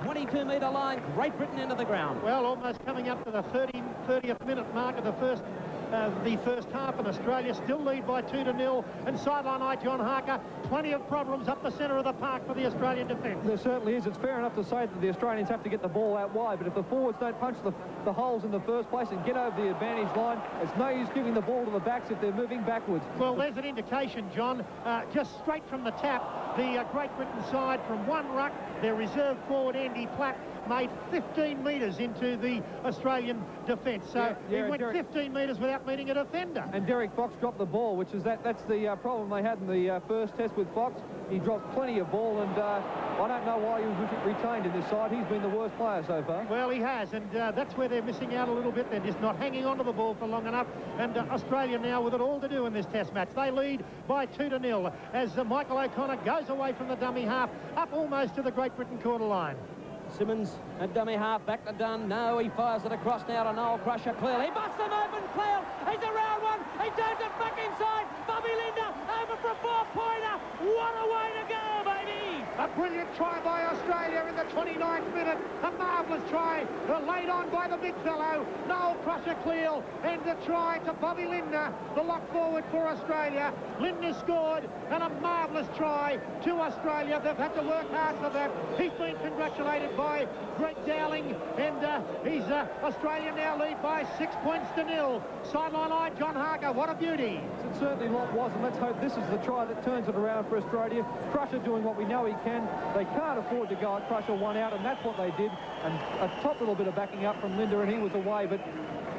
22-metre line. Great Britain into the ground. Well, almost coming up to the 30th minute mark of the first half, and Australia still lead by 2-0. And sideline eye John Harker, plenty of problems up the centre of the park for the Australian defence. There certainly is. It's fair enough to say that the Australians have to get the ball out wide, but if the forwards don't punch the holes in the first place and get over the advantage line, it's no use giving the ball to the backs if they're moving backwards. Well, there's an indication, John, just straight from the tap, the Great Britain side from one ruck, their reserve forward Andy Platt made 15 metres into the Australian defence. So he went 15 metres without meeting a defender. And Derek Fox dropped the ball, which is that's the problem they had in the first test with Fox. He dropped plenty of ball, and I don't know why he was retained in this side. He's been the worst player so far. Well, he has, and that's where they're missing out a little bit. They're just not hanging on to the ball for long enough. And Australia now with it all to do in this test match. They lead by 2-0 as Michael O'Connor goes away from the dummy half, up almost to the Great Britain quarter line. Simmons at dummy half, back to Dunn. No, he fires it across now to Noel Crusher. Cleal, he busts him open. Cleal, he's around one. He turns it back inside. Bobby Linder over for a 4-pointer. What a way to go, baby! A brilliant try by Australia in the 29th minute. A marvellous try laid on by the big fellow, Noel Crusher-Cleal, and the try to Bobby Lindner, the lock forward for Australia. Lindner scored, and a marvellous try to Australia. They've had to work hard for that. He's been congratulated by Greg Dowling, and Australia now lead by 6 points to 0. Sideline eye, John Harker, what a beauty. It certainly was, and let's hope this is the try that turns it around for Australia. Crusher doing what we know he can. They can't afford to go at Crusher one out, and that's what they did. And a top little bit of backing up from Lindner, and he was away. But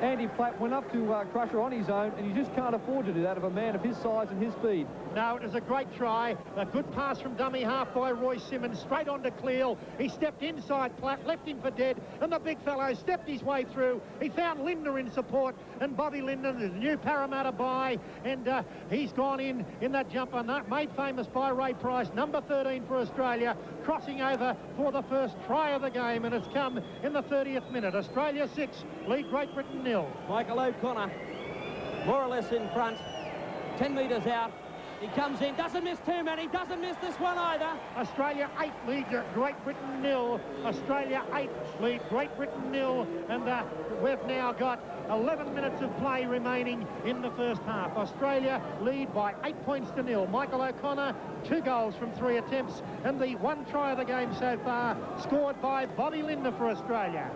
Andy Platt went up to Crusher on his own, and you just can't afford to do that of a man of his size and his speed. No, it was a great try. A good pass from dummy half by Roy Simmons, straight on to Cleal. He stepped inside Platt, left him for dead, and the big fellow stepped his way through. He found Lindner in support, and Bobby Lindner, the new Parramatta buy, and he's gone in that jumper, made famous by Ray Price, number 13 for Australia, crossing over for the first try of the game, and it's come in the 30th minute. Australia 6, lead Great Britain 0. Michael O'Connor, more or less in front, 10 metres out. He comes in, doesn't miss too many, doesn't miss this one either. Australia 8 lead Great Britain 0. Australia 8 lead Great Britain 0. And we've now got 11 minutes of play remaining in the first half. Australia lead by 8 points to 0. Michael O'Connor, 2 goals from 3 attempts. And the one try of the game so far scored by Bobby Lindner for Australia.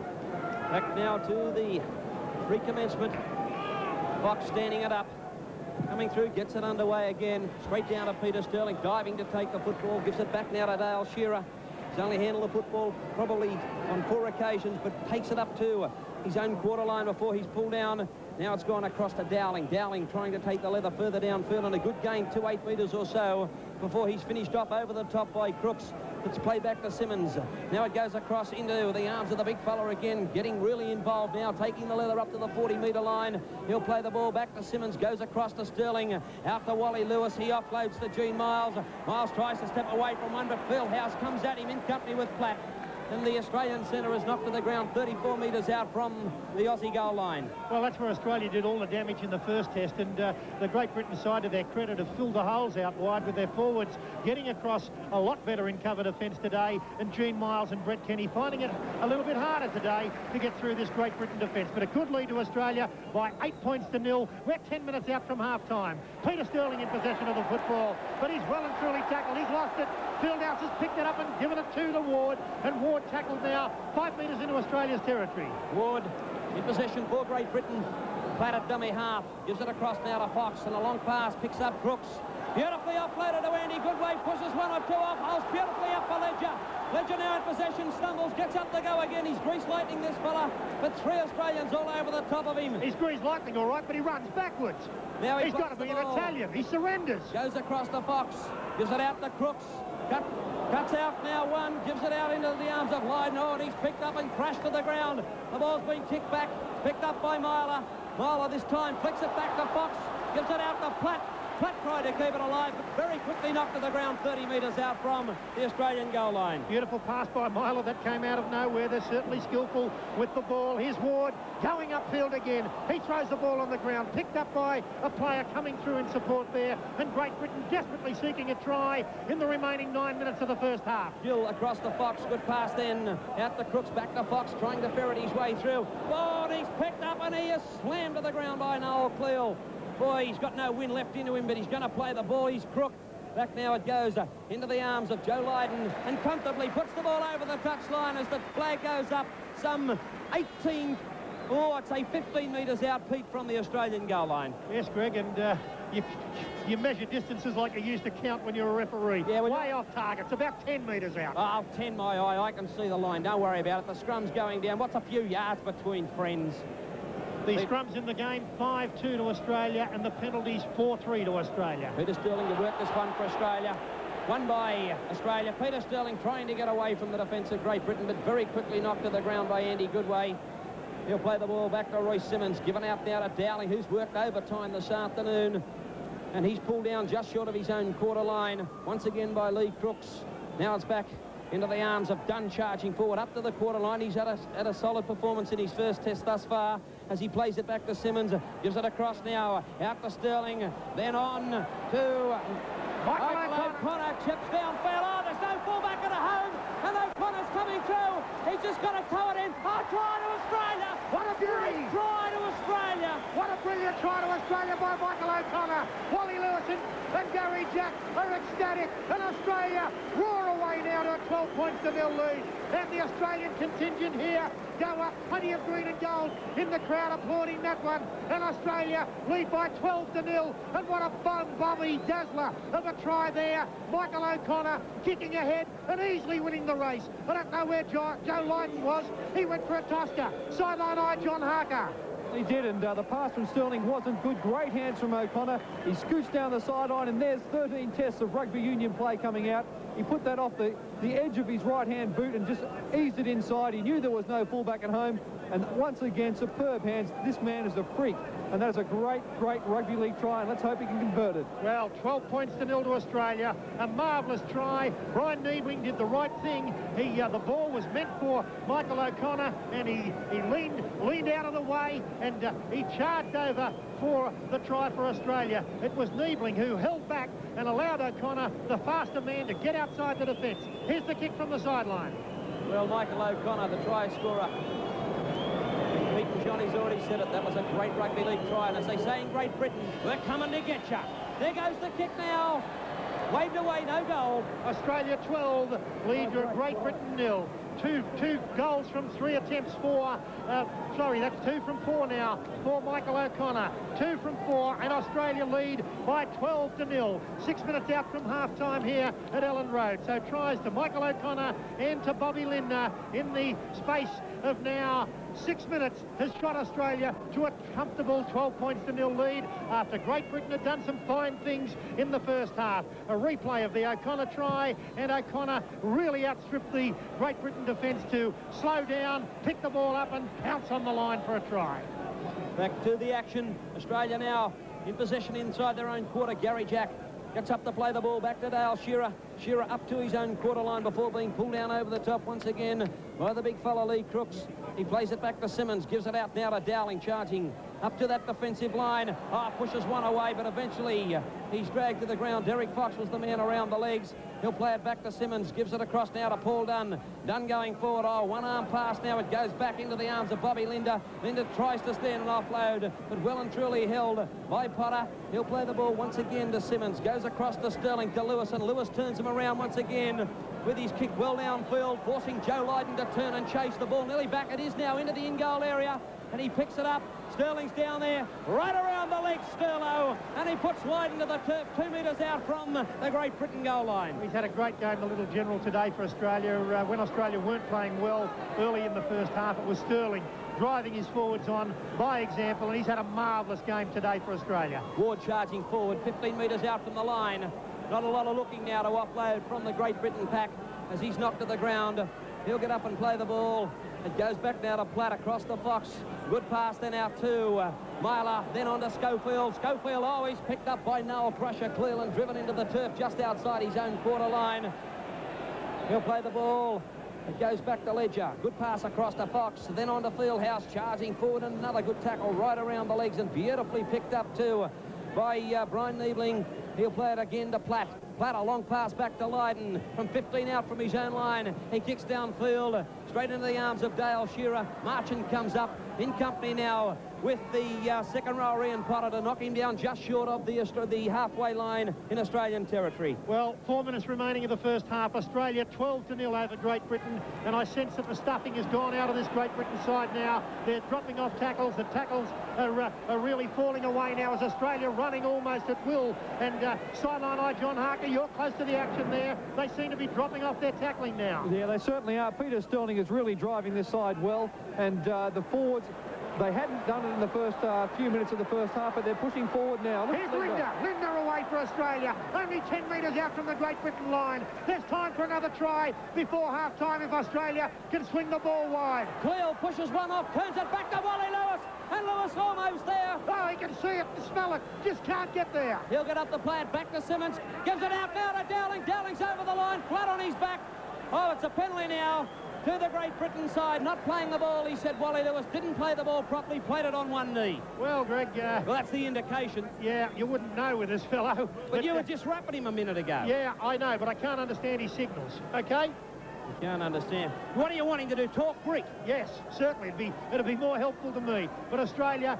Back now to the recommencement. Fox standing it up. Coming through, gets it underway again. Straight down to Peter Sterling, diving to take the football. Gives it back now to Dale Shearer. He's only handled the football probably on 4 occasions, but takes it up to his own quarter line before he's pulled down. Now it's gone across to Dowling. Dowling trying to take the leather further downfield, and a good gain, 8 metres or so, before he's finished off over the top by Crooks. It's played back to Simmons. Now it goes across into the arms of the big fella again, getting really involved now, taking the leather up to the 40-metre line. He'll play the ball back to Simmons, goes across to Sterling, out to Wally Lewis. He offloads to Gene Miles. Miles tries to step away from one, but Fieldhouse comes at him in company with Platt. And the Australian centre is knocked to the ground 34 metres out from the Aussie goal line. Well, that's where Australia did all the damage in the first test, and the Great Britain side, to their credit, have filled the holes out wide with their forwards getting across a lot better in cover defence today, and Gene Miles and Brett Kenny finding it a little bit harder today to get through this Great Britain defence. But a good lead to Australia by 8 points to 0. We're 10 minutes out from half-time. Peter Sterling in possession of the football, but he's well and truly tackled. He's lost it. Fieldhouse has picked it up and given it to Ward, and Ward tackled now 5 metres into Australia's territory. Ward in possession for Great Britain. Platt at dummy half, gives it across now to Fox, and a long pass picks up Crooks. Beautifully offloaded to Andy Goodway, pushes 1 or 2 off, holds beautifully up for Ledger. Ledger now in possession, stumbles, gets up to go again. He's greased lightning, this fella, but 3 Australians all over the top of him. He's greased lightning all right, but he runs backwards. Now he's got to be an Italian. He surrenders. Goes across to Fox, gives it out to Crooks. Cuts out now 1, gives it out into the arms of Lydon. Oh, and he's picked up and crashed to the ground. The ball's been kicked back, picked up by Myler. Myler this time flicks it back to Fox, gives it out to Platt. Platt tried to keep it alive, but very quickly knocked to the ground 30 metres out from the Australian goal line. Beautiful pass by Myler that came out of nowhere. They're certainly skillful with the ball. Here's Ward going upfield again. He throws the ball on the ground, picked up by a player coming through in support there, and Great Britain desperately seeking a try in the remaining 9 minutes of the first half. Gill across to Fox, good pass then, out to Crooks, back to Fox, trying to ferret his way through. Oh, and he's picked up and he is slammed to the ground by Noel Cleal. Boy, he's got no wind left into him, but he's going to play the ball. He's Crook. Back now it goes into the arms of Joe Lydon, and comfortably puts the ball over the touchline as the flag goes up some 18, I'd say 15 metres out, Pete, from the Australian goal line. Yes, Greg, and you measure distances like you used to count when you were a referee. Yeah, way off target. It's about 10 metres out. Oh, 10 my eye. I can see the line. Don't worry about it. The scrum's going down. What's a few yards between friends? The scrums in the game, 5-2 to Australia, and the penalties, 4-3 to Australia. Peter Sterling to work this one for Australia. Won by Australia. Peter Sterling trying to get away from the defence of Great Britain, but very quickly knocked to the ground by Andy Goodway. He'll play the ball back to Royce Simmons, given out now to Dowling, who's worked overtime this afternoon. And he's pulled down just short of his own quarter line, once again by Lee Crooks. Now it's back into the arms of Dunn, charging forward up to the quarter line. He's had a solid performance in his first test thus far as he plays it back to Simmons. Gives it across now, out to Sterling, then on to Michael O'Connor. Chips downfield. Oh, there's no fullback just got to tow it in. Oh, try to Australia. What a beauty. Great try to Australia. What a brilliant try to Australia by Michael O'Connor. Wally Lewis and Gary Jack are ecstatic. And Australia roar away now to a 12 points to nil lead. And the Australian contingent here go up, plenty of green and gold in the crowd applauding that one. And Australia lead by 12-0. And what a bomby dazzler of a try there. Michael O'Connor kicking ahead and easily winning the race. I don't know where Joe Lydon was. He went for a Tosca. Sideline eye John Harker. He did, and the pass from Sterling wasn't good. Great hands from O'Connor. He scoots down the sideline, and there's 13 tests of rugby union play coming out. He put that off the edge of his right-hand boot and just eased it inside. He knew there was no fullback at home. And once again, superb hands. This man is a freak. And that is a great, great rugby league try, and let's hope he can convert it. Well, 12 points to nil to Australia. A marvellous try. Brian Niebling did the right thing. The ball was meant for Michael O'Connor, and he leaned out of the way, and he charged over for the try for Australia. It was Niebling who held back and allowed O'Connor, the faster man, to get outside the defence. Here's the kick from the sideline. Well, Michael O'Connor, the try scorer. Pete and Johnny's already said it. That was a great rugby league try. And as they say in Great Britain, we're coming to get you. There goes the kick now. Waved away, no goal. Australia 12, lead to Great Britain 0. Two goals from 3 attempts for, that's 2 from 4 now for Michael O'Connor. 2 from 4, and Australia lead by 12-0. 6 minutes out from half-time here at Ellen Road. So tries to Michael O'Connor and to Bobby Lindner in the space of now 6 minutes has shot Australia to a comfortable 12 points to nil lead after Great Britain had done some fine things in the first half. A replay of the O'Connor try, and O'Connor really outstripped the Great Britain defence to slow down, pick the ball up and pounce on the line for a try. Back to the action. Australia now in possession inside their own quarter. Gary Jack gets up to play the ball back to Dale Shearer. Shearer up to his own quarter line before being pulled down over the top once again by the big fella Lee Crooks. He plays it back to Simmons, gives it out now to Dowling, charging up to that defensive line. Pushes one away, but eventually he's dragged to the ground. Derek Fox was the man around the legs. He'll play it back to Simmons, gives it across now to Paul Dunn. Dunn going forward. One arm pass now. It goes back into the arms of Bobby Lindner. Lindner tries to stand and offload, but well and truly held by Potter. He'll play the ball once again to Simmons. Goes across to Sterling, to Lewis, and Lewis turns him around once again with his kick well downfield, forcing Joe Lydon to turn and chase the ball. Nearly back it is now into the in-goal area, and he picks it up. Sterling's down there, right around the leg, Sterlo, and he puts Lydon to the turf, 2 metres out from the Great Britain goal line. He's had a great game, the little general, today for Australia. When Australia weren't playing well early in the first half, it was Sterling driving his forwards on by example, and he's had a marvellous game today for Australia. Ward charging forward, 15 metres out from the line. Not a lot of looking now to offload from the Great Britain pack as he's knocked to the ground. He'll get up and play the ball. It goes back now to Platt across the Fox. Good pass then out to Myler, then on to Schofield. Schofield, he's picked up by Noel Crusher. Cleland driven into the turf just outside his own quarter line. He'll play the ball. It goes back to Ledger. Good pass across to Fox, then on to Fieldhouse, charging forward, and another good tackle right around the legs and beautifully picked up too by Brian Niebling. He'll play it again to Platt. Platt, a long pass back to Lydon from 15 out from his own line. He kicks downfield, straight into the arms of Dale Shearer. Marchant comes up in company now with the second rower Ian Potter to knock him down just short of the halfway line in Australian territory. Well, 4 minutes remaining of the first half. Australia 12-0 over Great Britain, and I sense that the stuffing has gone out of this Great Britain side now. They're dropping off tackles. The tackles are really falling away now as Australia running almost at will. And sideline eye John Harker, you're close to the action there. They seem to be dropping off their tackling now. Yeah, they certainly are. Peter Sterling is really driving this side well, and the forwards, they hadn't done it in the first few minutes of the first half, but they're pushing forward now. Here's Lindner away for Australia. Only 10 metres out from the Great Britain line. There's time for another try before half-time if Australia can swing the ball wide. Cleo pushes one off, turns it back to Wally Lewis, and Lewis almost there. Oh, he can see it, smell it, just can't get there. He'll get up the play, back to Simmons, gives it out now to Dowling. Dowling's over the line, flat on his back. It's a penalty now to the Great Britain side, not playing the ball. He said Wally Lewis didn't play the ball properly, played it on one knee. Well, Greg... well, that's the indication. Yeah, you wouldn't know with this fellow. But you were just rapping him a minute ago. Yeah, I know, but I can't understand his signals, okay? You can't understand. What are you wanting to do? Talk Greek? Yes, certainly. It'd be more helpful to me. But Australia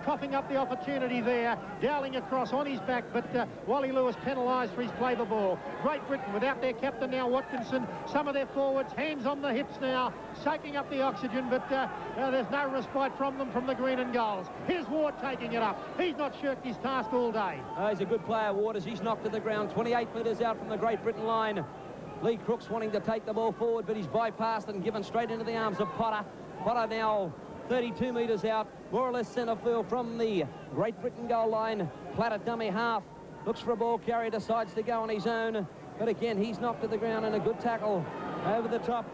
coughing up the opportunity there, Dowling across on his back, but Wally Lewis penalised for his play the ball. Great Britain without their captain now, Watkinson. Some of their forwards, hands on the hips now, soaking up the oxygen, but there's no respite from them from the green and goals. Here's Ward taking it up. He's not shirked his task all day. He's a good player, Ward, as he's knocked to the ground, 28 metres out from the Great Britain line. Lee Crooks wanting to take the ball forward, but he's bypassed and given straight into the arms of Potter. Potter now 32 metres out, more or less centre field from the Great Britain goal line. Platt at dummy half, looks for a ball carrier, decides to go on his own. But again, he's knocked to the ground and a good tackle over the top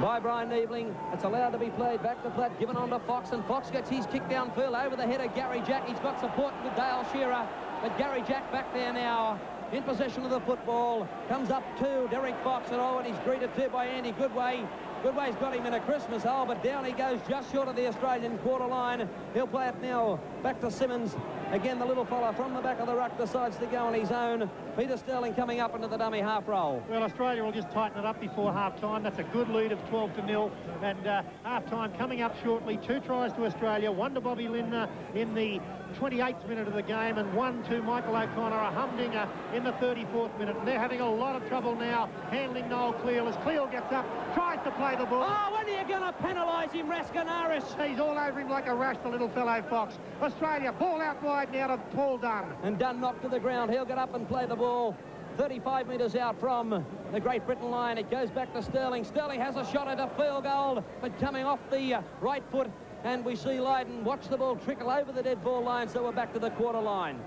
by Brian Niebling. It's allowed to be played back to Platt, given on to Fox, and Fox gets his kick downfield over the head of Gary Jack. He's got support with Dale Shearer, but Gary Jack back there now in possession of the football. Comes up to Derek Fox, and he's greeted too by Andy Goodway. Goodway's got him in a Christmas hole, but down he goes just short of the Australian quarter line. He'll play it now back to Simmons. Again, the little fella from the back of the ruck decides to go on his own. Peter Sterling coming up into the dummy half roll. Well, Australia will just tighten it up before half-time. That's a good lead of 12-0. And half-time coming up shortly. 2 tries to Australia, 1 to Bobby Lindner in the 28th minute of the game, and 1 to Michael O'Connor, a humdinger in the 34th minute. And they're having a lot of trouble now handling Noel Cleal as Cleal gets up, tries to play the ball. Oh, when are you going to penalise him, Raskinaris? He's all over him like a rash, the little fellow Fox. Australia, ball out wide now to Paul Dunn. And Dunn knocked to the ground. He'll get up and play the ball 35 metres out from the Great Britain line. It goes back to Sterling. Sterling has a shot at a field goal, but coming off the right foot. And we see Lydon watch the ball trickle over the dead ball line, so we're back to the quarter line.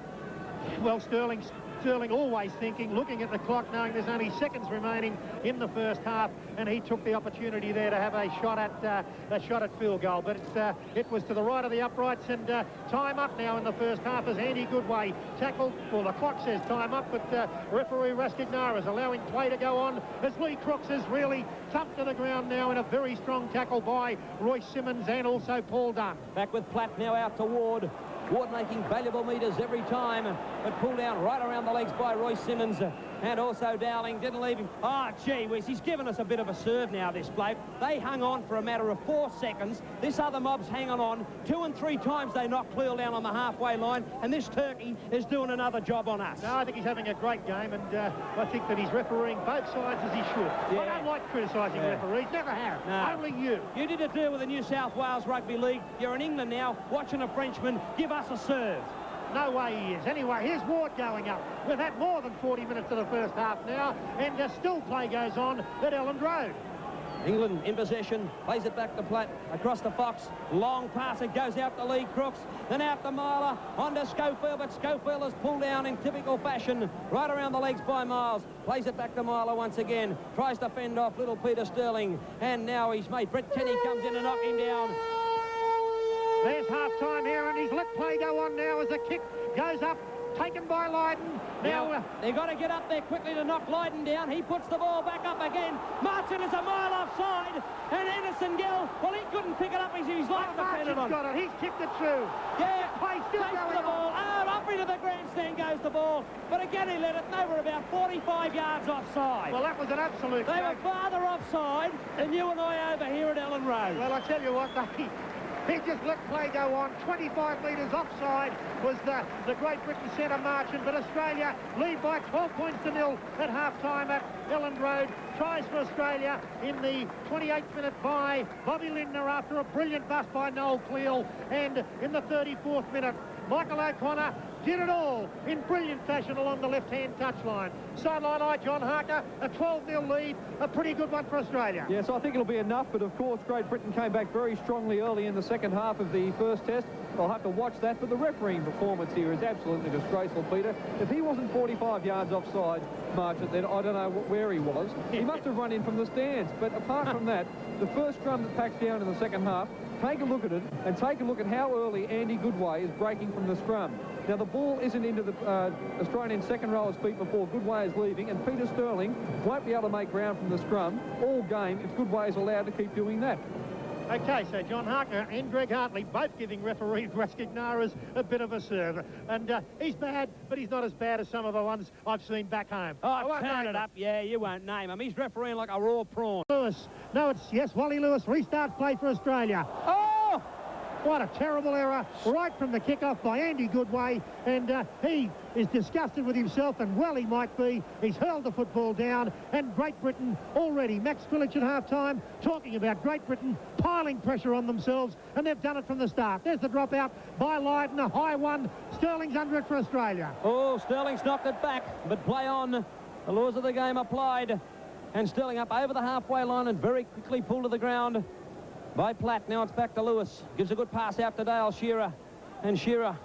Well, Sterling always thinking, looking at the clock, knowing there's only seconds remaining in the first half, and he took the opportunity there to have a shot at field goal. But it was to the right of the uprights, and time up now in the first half as Andy Goodway tackled. Well, the clock says time up, but referee Raskinaris is allowing play to go on as Lee Crooks is really thumped to the ground now in a very strong tackle by Royce Simmons and also Paul Dunn. Back with Platt now out to Ward. Ward making valuable metres every time, but pulled down right around the legs by Royce Simmons. And also Dowling didn't leave him. Oh, gee whiz, he's given us a bit of a serve now, this bloke. They hung on for a matter of 4 seconds. This other mob's hanging on. 2 and 3 times they knocked Cleal down on the halfway line, and this turkey is doing another job on us. No, I think he's having a great game, and I think that he's refereeing both sides as he should. Yeah. I don't like criticising referees, never have. No. Only you. You did a deal with the New South Wales Rugby League. You're in England now, watching a Frenchman give us a serve. No way he is. Anyway, here's Ward going up. We've had more than 40 minutes of the first half now, and still play goes on at Elland Road. England in possession, plays it back to Platt, across to Fox, long pass, it goes out to Lee Crooks, then out to Myler, on to Schofield, but Schofield is pulled down in typical fashion, right around the legs by Miles, plays it back to Myler once again, tries to fend off little Peter Sterling, and now his mate Brett Kenny comes in and knocks him down. There's half-time here, and he's let play go on now as the kick goes up, taken by Lydon. Now they've got to get up there quickly to knock Lydon down. He puts the ball back up again. Martin is a mile offside, and Anderson Gill, well, he couldn't pick it up as his life depended on. Martin's got it. He's kicked it through. Yeah, play still going the ball. Up into the grandstand goes the ball, but again he let it. They were about 45 yards offside. Well, that was an absolute. They were farther offside than you and I over here at Elland Road. Well, I tell you what, he just let play go on. 25 metres offside was the Great Britain centre margin, but Australia lead by 12 points to 0 at half-time at Elland Road. Tries for Australia in the 28th minute by Bobby Lindner after a brilliant bust by Noel Cleal, and in the 34th minute, Michael O'Connor did it all in brilliant fashion along the left-hand touchline. Sideline eye, John Harker, a 12-0 lead, a pretty good one for Australia. Yes, I think it'll be enough, but of course Great Britain came back very strongly early in the second half of the first test. I'll have to watch that, but the refereeing performance here is absolutely disgraceful, Peter. If he wasn't 45 yards offside margin, then I don't know where he was. He must have run in from the stands, but apart from that, the first scrum that packs down in the second half, take a look at it, and take a look at how early Andy Goodway is breaking from the scrum. Now, the ball isn't into the Australian second rower's feet before Goodway is leaving, and Peter Sterling won't be able to make ground from the scrum all game if Goodway is allowed to keep doing that. Okay, so John Harker and Greg Hartley both giving referee Raskignaras a bit of a serve. And he's bad, but he's not as bad as some of the ones I've seen back home. Oh, turn it up. Yeah, you won't name him. He's refereeing like a raw prawn. Lewis. No, yes, Wally Lewis restarts play for Australia. Oh! What a terrible error right from the kick-off by Andy Goodway, and he is disgusted with himself, and well he might be. He's hurled the football down, and Great Britain already, Max Quillich at half-time, talking about Great Britain piling pressure on themselves, and they've done it from the start. There's the drop-out by Lydon, a high one. Sterling's under it for Australia. Oh, Sterling's knocked it back, but play on. The laws of the game applied, and Sterling up over the halfway line and very quickly pulled to the ground by Platt. Now it's back to Lewis. Gives a good pass out to Dale Shearer. And Shearer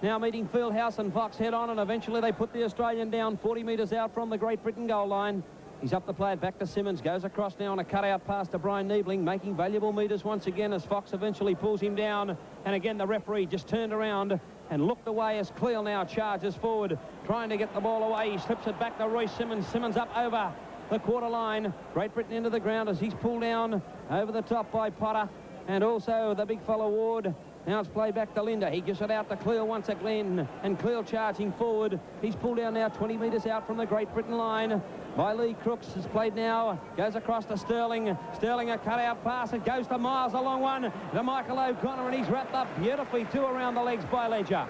now meeting Fieldhouse and Fox head on, and eventually they put the Australian down 40 metres out from the Great Britain goal line. He's up the play it back to Simmons. Goes across now on a cut-out pass to Brian Niebling, making valuable metres once again as Fox eventually pulls him down. And again, the referee just turned around and looked away as Cleal now charges forward, trying to get the ball away. He slips it back to Royce Simmons. Simmons up over the quarter line. Great Britain into the ground as he's pulled down over the top by Potter, and also the big fellow Ward. Now it's played back to Linder. He gives it out to Cleal once again, and Cleal charging forward. He's pulled down now 20 metres out from the Great Britain line by Lee Crooks. Is played now, goes across to Sterling. Sterling a cut-out pass. It goes to Miles, a long one to Michael O'Connor, and he's wrapped up beautifully too around the legs by Ledger.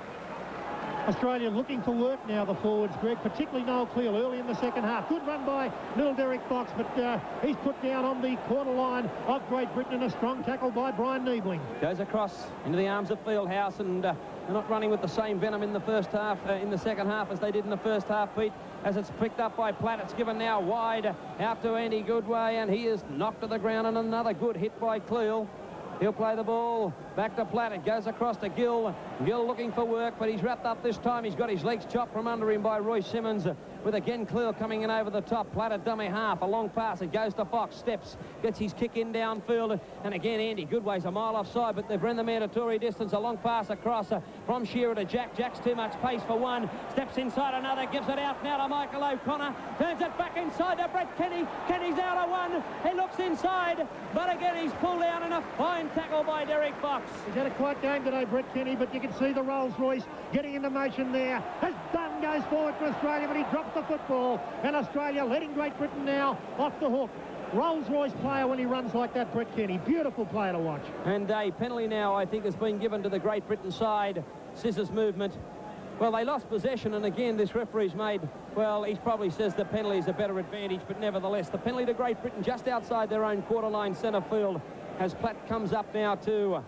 Australia looking for work now, the forwards, Greg, particularly Noel Cleal early in the second half. Good run by Neil Derek Fox, but he's put down on the quarter line of Great Britain, and a strong tackle by Brian Niebling. Goes across into the arms of Fieldhouse, and they're not running with the same venom in the first half, in the second half as they did in the first half, Pete. As it's picked up by Platt, it's given now wide out to Andy Goodway, and he is knocked to the ground, and another good hit by Cleal. He'll play the ball back to Platt. It goes across to Gill. Gill looking for work, but he's wrapped up this time. He's got his legs chopped from under him by Royce Simmons, with again Cleal coming in over the top. Platt a dummy half, a long pass. It goes to Fox, steps, gets his kick in downfield, and again Andy Goodway's a mile offside, but they've run the mandatory distance. A long pass across from Shearer to Jack. Jack's too much pace for one. Steps inside another, gives it out now to Michael O'Connor. Turns it back inside to Brett Kenny. Kenny's out of one. He looks inside, but again he's pulled down, and a fine tackle by Derek Fox. He's had a quiet game today, Brett Kenny, but you can see the Rolls-Royce getting into motion there. As Dunn goes forward for Australia, but he drops the football, and Australia letting Great Britain now off the hook. Rolls-Royce player when he runs like that, Brett Kenny. Beautiful player to watch. And a penalty now, I think, has been given to the Great Britain side. Scissors movement. Well, they lost possession, and again, this referee's made, well, he probably says the penalty is a better advantage, but nevertheless, the penalty to Great Britain just outside their own quarter line centre field as Platt comes up now to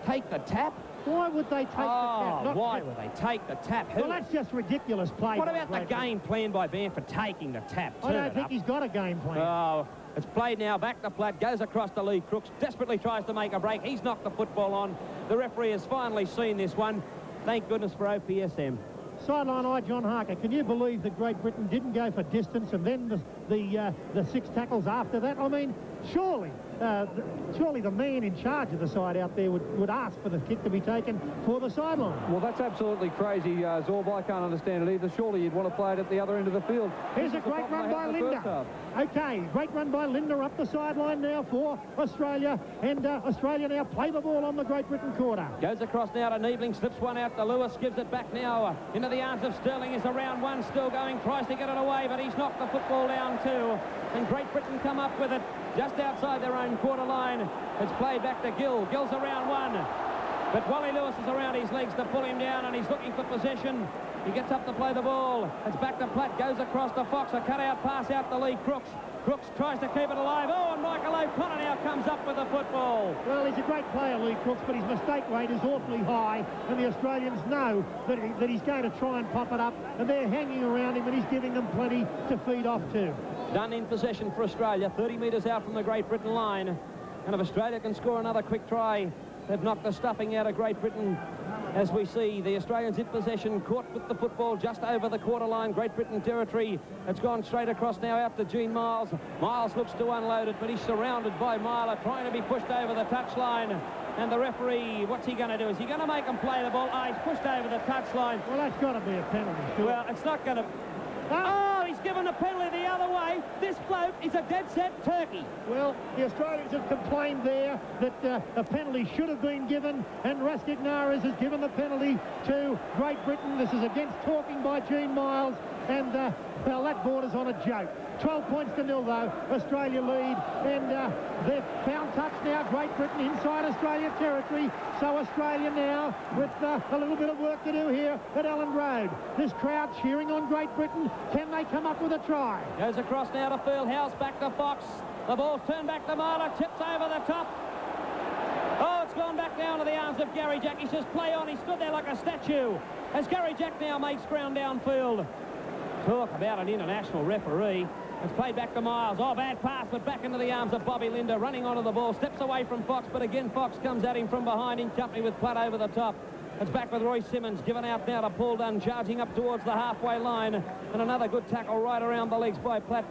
take the tap. Why would they take the tap? Why would they take the tap? Well, that's just ridiculous play. What about the game plan by Bamford taking the tap? I don't think he's got a game plan. Oh, it's played now back to Platt, goes across to Lee Crooks, desperately tries to make a break. He's knocked the football on. The referee has finally seen this one. Thank goodness for OPSM. Sideline eye, John Harker. Can you believe that Great Britain didn't go for distance and then the six tackles after that? I mean, surely the man in charge of the side out there would ask for the kick to be taken for the sideline. Well, that's absolutely crazy, Zorb. I can't understand it either. Surely you'd want to play it at the other end of the field. Here's a great run by Linder. Okay, great run by Linder up the sideline now for Australia, and Australia now play the ball on the Great Britain quarter. Goes across now to Niebling, slips one out to Lewis, gives it back now into the arms of Sterling. Is around one, still going, tries to get it away, but he's knocked the football down too. And Great Britain come up with it just outside their own quarter line. It's played back to Gill. Gill's around one, but Wally Lewis is around his legs to pull him down, and he's looking for possession. He gets up to play the ball. It's back to Platt, goes across to Fox, a cut-out pass out to Lee Crooks. Crooks tries to keep it alive. Oh, and Michael O'Connor now comes up with the football. Well, he's a great player, Lee Crooks, but his mistake rate is awfully high, and the Australians know that he's going to try and pop it up, and they're hanging around him, and he's giving them plenty to feed off to. Dunn in possession for Australia, 30 metres out from the Great Britain line. And if Australia can score another quick try, they've knocked the stuffing out of Great Britain. As we see the Australians in possession, caught with the football just over the quarter line, Great Britain territory. It's gone straight across now out to Gene Miles. Miles looks to unload it, but he's surrounded by Myler, trying to be pushed over the touchline. And the referee, what's he going to do? Is he going to make him play the ball? Oh, he's pushed over the touchline. Well, that's got to be a penalty. Sure. Well, it's not going to... Oh, he's given a penalty the other way. This bloke is a dead-set turkey. Well, the Australians have complained there that a penalty should have been given, and Rascagnères has given the penalty to Great Britain. This is against talking by Gene Miles, and well, that borders on a joke. 12 points to nil, though. Australia lead, and they've found touch now. Great Britain inside Australia territory. So Australia now with a little bit of work to do here at Ellen Road. This crowd cheering on Great Britain. Can they come up with a try? Goes across now to Fieldhouse, back to Fox. The ball's turned back to Marler, tips over the top. Oh, it's gone back down to the arms of Gary Jack. He says, play on. He stood there like a statue as Gary Jack now makes ground downfield. Talk about an international referee. It's played back to Miles. Oh, bad pass, but back into the arms of Bobby Linder, running onto the ball. Steps away from Fox, but again Fox comes at him from behind in company with Platt over the top. It's back with Roy Simmons, given out now to Paul Dunn, charging up towards the halfway line. And another good tackle right around the legs by Platt.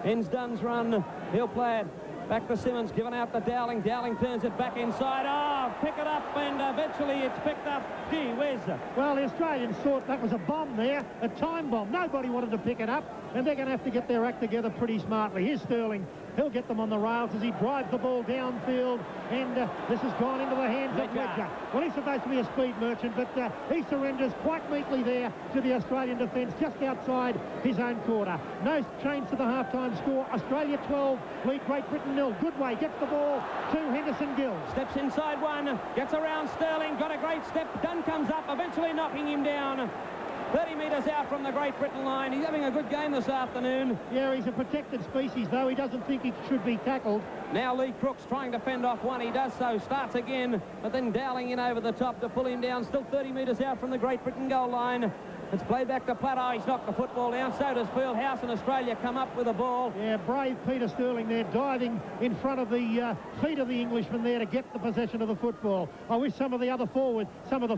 Ends Dunn's run. He'll play it. Back to Simmons, given out to Dowling. Dowling turns it back inside. Oh, pick it up, and eventually it's picked up. Gee whiz. Well, the Australians thought that was a bomb there, a time bomb. Nobody wanted to pick it up, and they're going to have to get their act together pretty smartly. Here's Sterling. He'll get them on the rails as he drives the ball downfield, and this has gone into the hands of Wedger. Well, he's supposed to be a speed merchant, but he surrenders quite meekly there to the Australian defence just outside his own quarter. No change to the half-time score. Australia 12, lead Great Britain 0. Goodway gets the ball to Henderson Gill. Steps inside one, gets around Sterling, got a great step. Dunn comes up, eventually knocking him down. 30 metres out from the Great Britain line. He's having a good game this afternoon. Yeah, he's a protected species, though. He doesn't think he should be tackled. Now Lee Crooks trying to fend off one. He does so, starts again, but then Dowling in over the top to pull him down. Still 30 metres out from the Great Britain goal line. It's played back to Platt. Oh, he's knocked the football down. So does Fieldhouse, and Australia come up with a ball. Yeah, brave Peter Sterling there, diving in front of the feet of the Englishman there to get the possession of the football. I wish some of the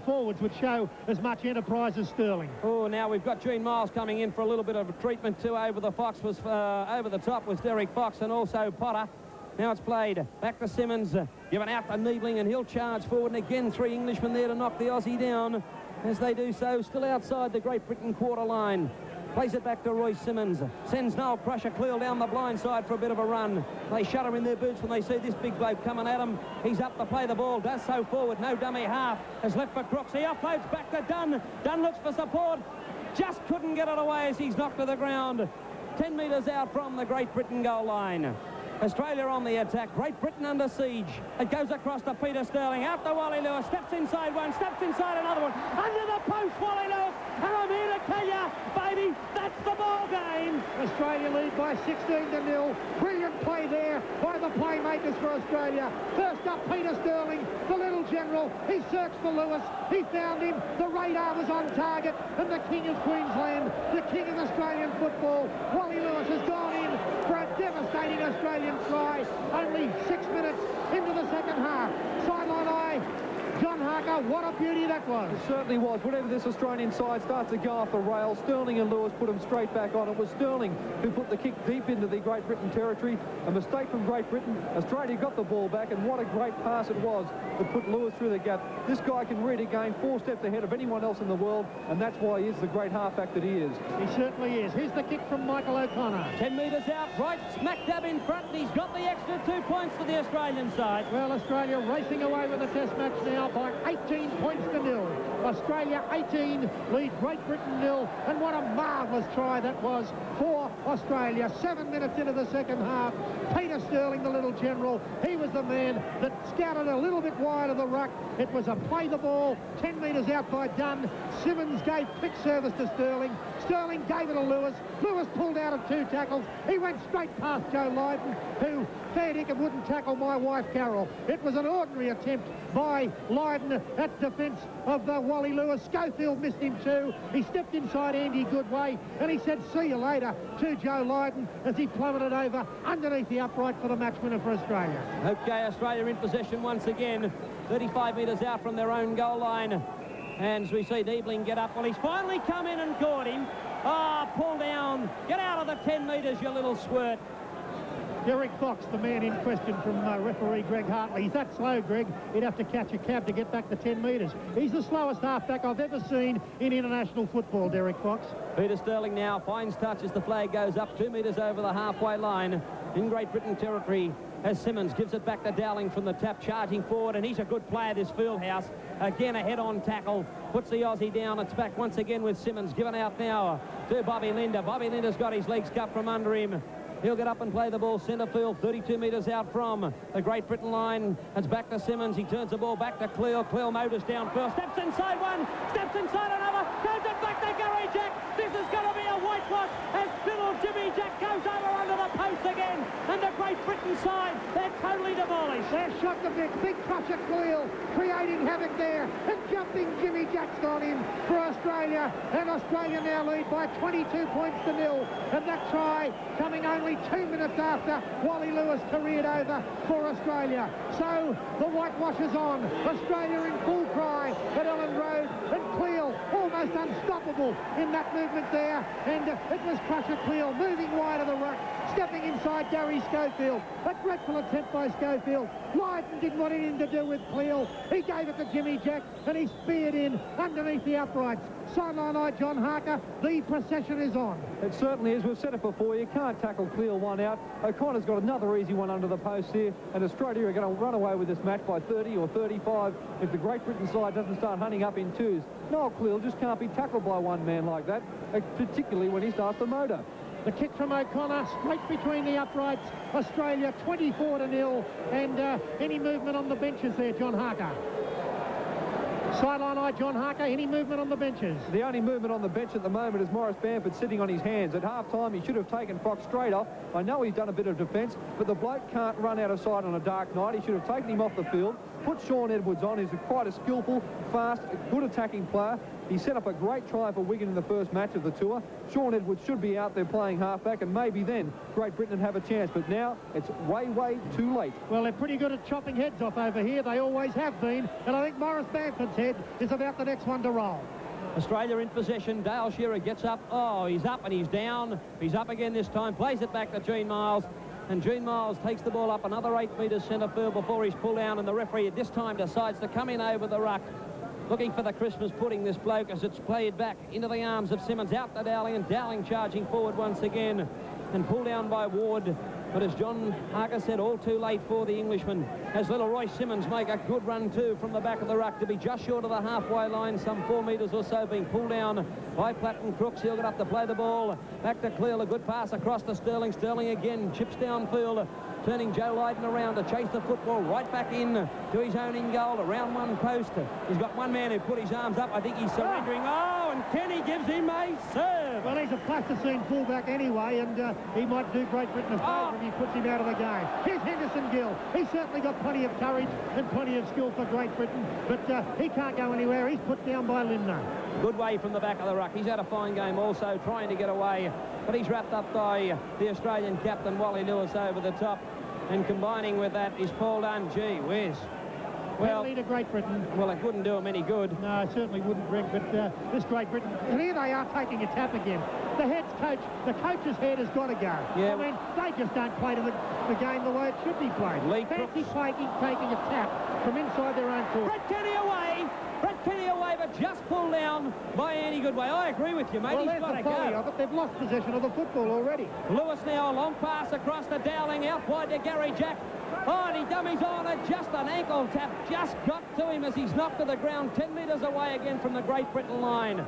forwards would show as much enterprise as Sterling. Oh, now we've got Gene Miles coming in for a little bit of treatment too. Over the top was Derek Fox and also Potter. Now it's played back to Simmons, given out to Niebling, and he'll charge forward, and again 3 Englishmen there to knock the Aussie down. As they do so, still outside the Great Britain quarter line. Plays it back to Roy Simmons. Sends Noel Crusher clear down the blind side for a bit of a run. They shudder in their boots when they see this big bloke coming at them. He's up to play the ball, does so forward. No dummy half. Has left for Crooks. He offloads back to Dunn. Dunn looks for support. Just couldn't get it away as he's knocked to the ground. 10 metres out from the Great Britain goal line. Australia on the attack. Great Britain under siege. It goes across to Peter Sterling. Out to Wally Lewis. Steps inside one. Steps inside another one. Under the post, Wally Lewis. And I'm here to tell you, baby, that's the ball game. Australia lead by 16-0. Brilliant play there by the playmakers for Australia. First up, Peter Sterling, the little general. He searched for Lewis. He found him. The radar was on target. And the king of Queensland, the king of Australian football, Wally Lewis, has gone in for a devastating Australian try. Only 6 minutes into the second half. Sideline eye. John Harker, what a beauty that was. It certainly was. Whenever this Australian side starts to go off the rails, Sterling and Lewis put them straight back on. It was Sterling who put the kick deep into the Great Britain territory. A mistake from Great Britain. Australia got the ball back, and what a great pass it was to put Lewis through the gap. This guy can read a game 4 steps ahead of anyone else in the world, and that's why he is the great halfback that he is. He certainly is. Here's the kick from Michael O'Connor. 10 metres out, right smack dab in front, and he's got the extra 2 points for the Australian side. Well, Australia racing away with the test match now by 18 points to 0. Australia 18, lead Great Britain 0, and what a marvellous try that was for Australia. 7 minutes into the second half, Peter Sterling, the little general, he was the man that scouted a little bit wide of the ruck. It was a play the ball, 10 metres out by Dunn. Simmons gave quick service to Sterling. Sterling gave it to Lewis. Lewis pulled out of 2 tackles. He went straight past Joe Lydon, who fair dinkum wouldn't tackle my wife Carol. It was an ordinary attempt by Lydon at defence of Wally Lewis. Schofield missed him too. He stepped inside Andy Goodway, and he said, see you later, to Joe Lydon as he plummeted over underneath the upright for the match winner for Australia. Okay, Australia in possession once again. 35 metres out from their own goal line. And as we see Niebling get up, well, he's finally come in and caught him. Ah, pull down. Get out of the 10 metres, you little squirt. Derek Fox, the man in question from referee Greg Hartley. He's that slow, Greg. He'd have to catch a cab to get back to 10 metres. He's the slowest halfback I've ever seen in international football, Derek Fox. Peter Sterling now finds touch as the flag goes up 2 metres over the halfway line in Great Britain territory, as Simmons gives it back to Dowling from the tap, charging forward, and he's a good player, this Fieldhouse. Again, a head-on tackle, puts the Aussie down. It's back once again with Simmons, given out now to Bobby Linder. Bobby Linder's got his legs cut from under him. He'll get up and play the ball centre field, 32 metres out from the Great Britain line. It's back to Simmons. He turns the ball back to Cleel. Cleel motors down first, steps inside one, steps inside another, goes it back to Gary Jack. This is going to be a whitewash as little Jimmy Jack goes over under the post again. And the Great Britain side, they're totally demolished. They're shot to bits. Big touch at Cleel, creating havoc there. And jumping Jimmy Jack's gone in for Australia. And Australia now lead by 22 points to 0. And that try coming only 2 minutes after Wally Lewis careered over for Australia. So the whitewash is on. Australia in full cry at Ellen Road, and Cleel almost unstoppable in that movement there. And it was Crusher Cleel moving wide of the ruck, stepping inside Gary Schofield. A dreadful attempt by Schofield. Lydon didn't want anything to do with Cleel. He gave it to Jimmy Jack, and he speared in underneath the uprights. Sideline eye, John Harker. The procession is on. It certainly is. We've said it before. You can't tackle Cleel one out. O'Connor's got another easy one under the post here, and Australia are going to run away with this match by 30 or 35 if the Great Britain side doesn't start hunting up in twos. Noel Cleel just can't be tackled by one man like that, particularly when he starts to motor. The kick from O'Connor, straight between the uprights. Australia 24-0, and any movement on the benches there, John Harker? Sideline eye, John Harker. Any movement on the benches? The only movement on the bench at the moment is Morris Bamford sitting on his hands. At half-time, he should have taken Fox straight off. I know he's done a bit of defence, but the bloke can't run out of sight on a dark night. He should have taken him off the field, put Sean Edwards on. He's quite a skillful, fast, good attacking player. He set up a great try for Wigan in the first match of the tour. Sean Edwards should be out there playing halfback, and maybe then Great Britain would have a chance. But now it's way, way too late. Well, they're pretty good at chopping heads off over here. They always have been. And I think Morris Bamford's head is about the next one to roll. Australia in possession. Dale Shearer gets up. Oh, he's up and he's down. He's up again this time. Plays it back to Gene Miles. And Gene Miles takes the ball up another 8 metres centre field before he's pulled down. And the referee at this time decides to come in over the ruck, looking for the Christmas pudding, this bloke, as it's played back into the arms of Simmons, out to Dowling, and Dowling charging forward once again and pulled down by Ward. But as John Harker said, all too late for the Englishman, as little Roy Simmons make a good run too from the back of the ruck to be just short of the halfway line, some 4 metres or so, being pulled down by Platten Crooks. He'll get up to play the ball back to Cleel. A good pass across to Sterling. Sterling again chips downfield, turning Joe Lydon around to chase the football right back in to his own in goal, around one post. He's got one man who put his arms up. I think he's surrendering. Oh, and Kenny gives him a serve. Well, he's a plasticine fullback anyway, and he might do Great Britain a favour if he puts him out of the game. Here's Henderson Gill. He's certainly got plenty of courage and plenty of skill for Great Britain, but he can't go anywhere. He's put down by Lindner. Good way from the back of the ruck. He's had a fine game also, trying to get away, but he's wrapped up by the Australian captain, Wally Lewis, over the top. And combining with that is Paul Dunn. Gee whiz. Well, penalty to Great Britain. Well, it wouldn't do him any good. No, it certainly wouldn't, Greg, but this Great Britain, and here they are taking a tap again. The head's coach, the coach's head has got to go. Yeah. I mean, they just don't play to the game the way it should be played. Lee Fancy taking a tap from inside their own court. Brett Kenny away. Brett Kenny away, but just pulled down by Andy Goodway. I agree with you, mate. Well, he's got to go. Of it. They've lost possession of the football already. Lewis now, a long pass across to Dowling, out wide to Gary Jack. Oh, and he dummies on it. Just an ankle tap. Just got to him as he's knocked to the ground 10 metres away again from the Great Britain line.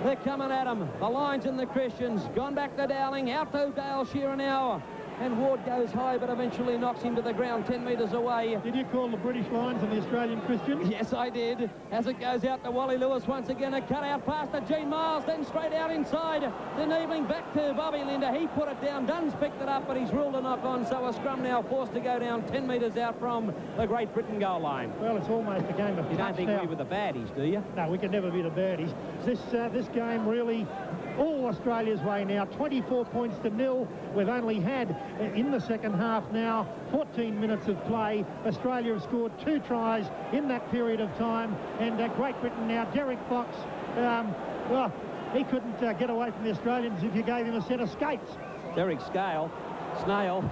They're coming at him. The Lions and the Christians. Gone back to Dowling. Out to Dale Shearer now. And Ward goes high, but eventually knocks him to the ground 10 metres away. Did you call the British Lions and the Australian Christians? Yes, I did. As it goes out to Wally Lewis once again, a cut-out pass to Gene Miles, then straight out inside. Then evening back to Bobby Linder. He put it down. Dunn's picked it up, but he's ruled a knock-on, so a scrum now forced to go down 10 metres out from the Great Britain goal line. Well, it's almost a game of You don't think we were the baddies, do you? No, we can never be the baddies. This game really all Australia's way now. 24 points to 0. We've only had, in the second half now, 14 minutes of play. Australia have scored 2 tries in that period of time. And Great Britain now, Derek Fox, well, he couldn't get away from the Australians if you gave him a set of skates. Derek Scale Snail.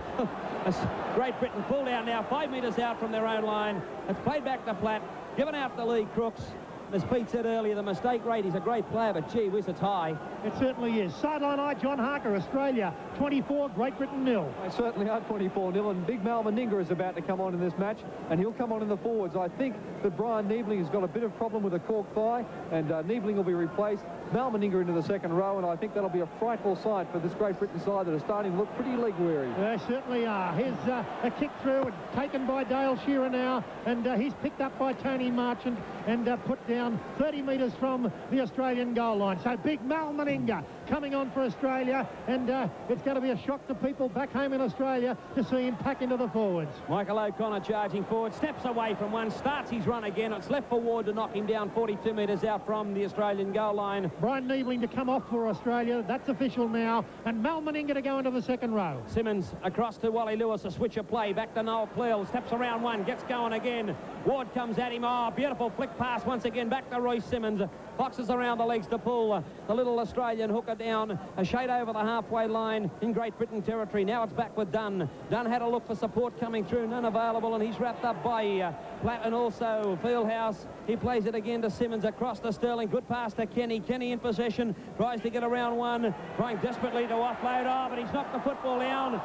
Great Britain pulled out now, 5 metres out from their own line. It's played back to Platt, given out to Lee Crooks. As Pete said earlier, the mistake rate, he's a great player, but gee whiz, it's high. It certainly is. Sideline eye, John Harker, Australia 24, Great Britain 0. They certainly are 24-0, and big Mal Meninga is about to come on in this match, and he'll come on in the forwards. I think that Brian Niebling has got a bit of problem with a cork thigh, and Niebling will be replaced. Mal Meninga into the second row, and I think that'll be a frightful sight for this Great Britain side that are starting to look pretty leg-weary. They certainly are. Here's a kick through, and taken by Dale Shearer now, and he's picked up by Tony Marchant and put down 30 metres from the Australian goal line. So big Mal Meninga coming on for Australia, and it's going to be a shock to people back home in Australia to see him pack into the forwards. Michael O'Connor charging forward, steps away from one, starts his run again. It's left for Ward to knock him down 42 metres out from the Australian goal line. Brian Niebling to come off for Australia. That's official now. And Mal Meninga to go into the second row. Simmons across to Wally Lewis, a switch of play. Back to Noel Pleal, steps around one, gets going again. Ward comes at him. Oh, beautiful flick pass once again back to Royce Simmons. Boxes around the legs to pull the little Australian hooker down. A shade over the halfway line in Great Britain territory. Now it's back with Dunn. Dunn had a look for support coming through. None available, and he's wrapped up by Platt and also Fieldhouse. He plays it again to Simmons across to Sterling. Good pass to Kenny. Kenny in possession. Tries to get around one. Trying desperately to offload. Oh, but he's knocked the football down.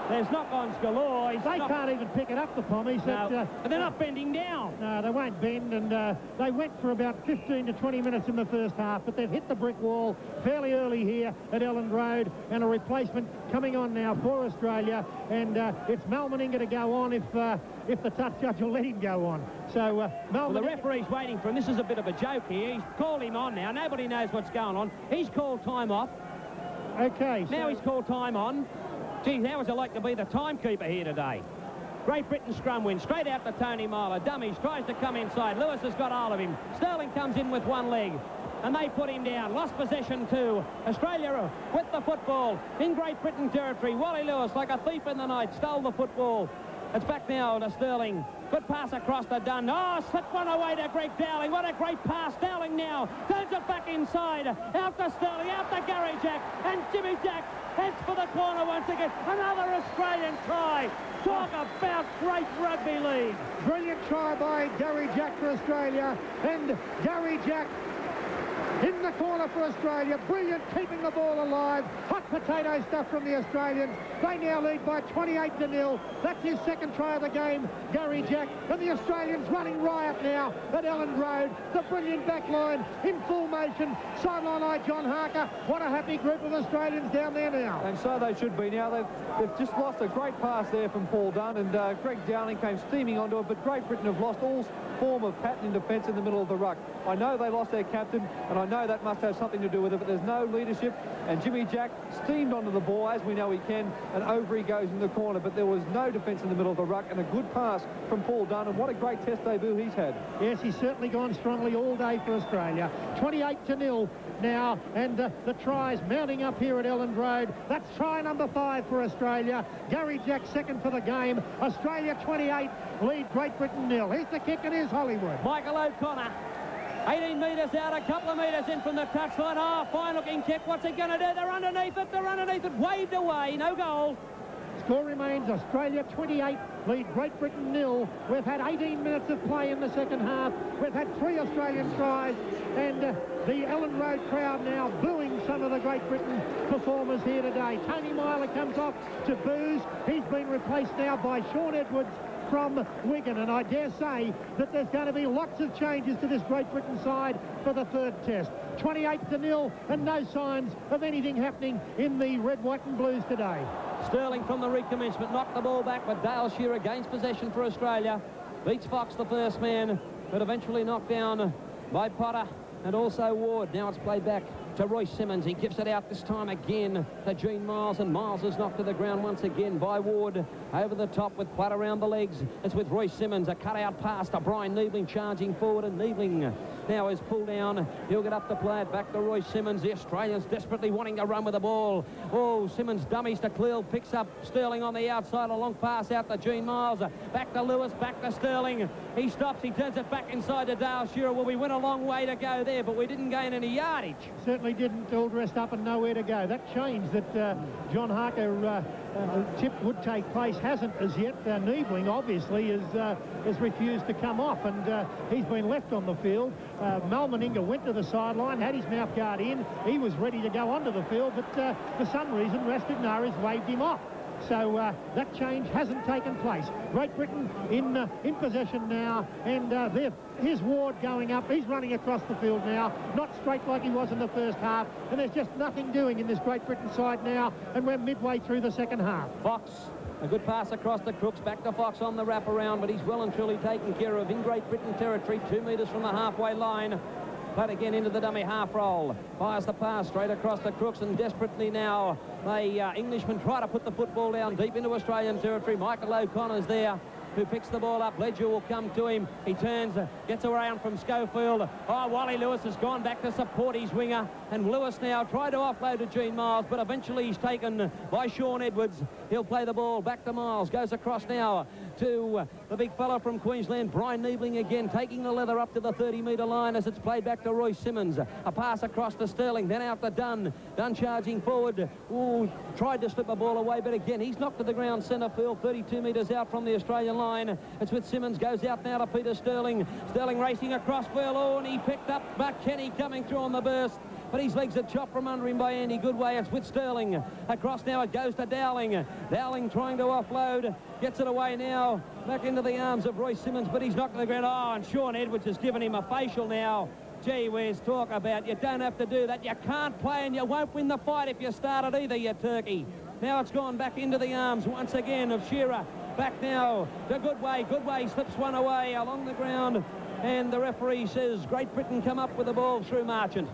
There's knock-ons galore. They can't even pick it up, the Pommies. No, and they're not bending down. No, they won't bend, and they went for about 15 to 20 minutes in the first half, but they've hit the brick wall fairly early here at Elland Road, and a replacement coming on now for Australia, and it's Mal Meninga to go on if the touch judge will let him go on. So well, the referee's waiting for him. This is a bit of a joke here. He's called him on now. Nobody knows what's going on. He's called time off. Okay. Now he's called time on. Geez, how would you like to be the timekeeper here today? Great Britain scrum win, straight out to Tony Myler. Dummies, tries to come inside. Lewis has got hold of him. Sterling comes in with one leg, and they put him down. Lost possession to Australia with the football in Great Britain territory. Wally Lewis, like a thief in the night, stole the football. It's back now to Sterling. Good pass across to Dunn. Oh, slipped one away to Greg Dowling. What a great pass. Dowling now turns it back inside. Out to Sterling, out to Gary Jack. And Jimmy Jack heads for the corner once again. Another Australian try. Talk about great rugby league. Brilliant try by Gary Jack for Australia. And Gary Jack in the corner for Australia. Brilliant, keeping the ball alive. Hot potato stuff from the Australians. They now lead by 28-0. That's his second try of the game, Gary Jack. And the Australians running riot now at Elland Road. The brilliant back line in full motion. Sideline eye, John Harker. What a happy group of Australians down there now. And so they should be now. They've just lost a great pass there from Paul Dunn, and Greg Dowling came steaming onto it, but Great Britain have lost all form of pattern in defence in the middle of the ruck. I know they lost their captain, and I know that must have something to do with it, but there's no leadership, and Jimmy Jack steamed onto the ball, as we know he can, and over he goes in the corner, but there was no defence in the middle of the ruck, and a good pass from Paul Dunn, and what a great test debut he's had. Yes, he's certainly gone strongly all day for Australia. 28-0 now, and the tries mounting up here at Elland Road. That's try number 5 for Australia. Gary Jack second for the game. Australia 28, lead Great Britain 0. Here's the kick, and here's Hollywood. Michael O'Connor, 18 metres out, a couple of metres in from the touchline. Oh, fine-looking kick. What's he going to do? They're underneath it. Waved away. No goal. Score remains Australia 28, lead Great Britain 0. We've had 18 minutes of play in the second half. We've had 3 Australian tries, and the Elland Road crowd now booing some of the Great Britain performers here today. Tony Myler comes off to boos. He's been replaced now by Sean Edwards from Wigan, and I dare say that there's going to be lots of changes to this Great Britain side for the third test. 28-0, and no signs of anything happening in the red, white and blues today. Sterling from the recommencement knocked the ball back, but Dale Shearer gains possession for Australia. Beats Fox, the first man, but eventually knocked down by Potter and also Ward. Now it's played back to Royce Simmons. He gives it out this time again to Gene Miles, and Miles is knocked to the ground once again by Ward. Over the top with Platt around the legs. It's with Royce Simmons. A cut-out pass to Brian Niebling charging forward, and Niebling now is pulled down. He'll get up to play it. Back to Royce Simmons. The Australians desperately wanting to run with the ball. Oh, Simmons dummies to Cleal. Picks up Sterling on the outside. A long pass out to Gene Miles. Back to Lewis. Back to Sterling. He stops. He turns it back inside to Dale Shearer. Well, we went a long way to go there, but we didn't gain any yardage. Certainly didn't. All dressed up and nowhere to go. That change that John Harker tipped would take place hasn't as yet. Niebling obviously has refused to come off, and he's been left on the field. Mal Meninga went to the sideline, had his mouth guard in. He was ready to go onto the field, but for some reason Rascagnères waved him off. So that change hasn't taken place. Great Britain in possession now, and here's Ward going up. He's running across the field now, not straight like he was in the first half, and there's just nothing doing in this Great Britain side now, and we're midway through the second half. Fox, a good pass across the Crooks, back to Fox on the wraparound, but he's well and truly taken care of in Great Britain territory, 2 metres from the halfway line. Played again into the dummy half roll. Fires the pass straight across the Crooks, and desperately now the Englishmen try to put the football down deep into Australian territory. Michael O'Connor's there, who picks the ball up. Ledger will come to him. He turns, gets around from Schofield. Oh, Wally Lewis has gone back to support his winger, and Lewis now tried to offload to Gene Miles, but eventually he's taken by Sean Edwards. He'll play the ball back to Miles. Goes across now to the big fella from Queensland, Brian Niebling again, taking the leather up to the 30-metre line as it's played back to Royce Simmons. A pass across to Sterling, then out to Dunn. Dunn charging forward. Ooh, tried to slip a ball away, but again, he's knocked to the ground centre field, 32 metres out from the Australian line. It's with Simmons, goes out now to Peter Sterling. Sterling racing across field. Oh, and he picked up Buck Kenny coming through on the burst, but his legs are chopped from under him by Andy Goodway. It's with Sterling. Across now it goes to Dowling. Dowling trying to offload. Gets it away now. Back into the arms of Royce Simmons, but he's knocked to the ground. Oh, and Sean Edwards has given him a facial now. Gee whiz, talk about you don't have to do that. You can't play and you won't win the fight if you start it either, you turkey. Now it's gone back into the arms once again of Shearer. Back now to Goodway. Goodway slips one away along the ground, and the referee says Great Britain come up with the ball through Marchant.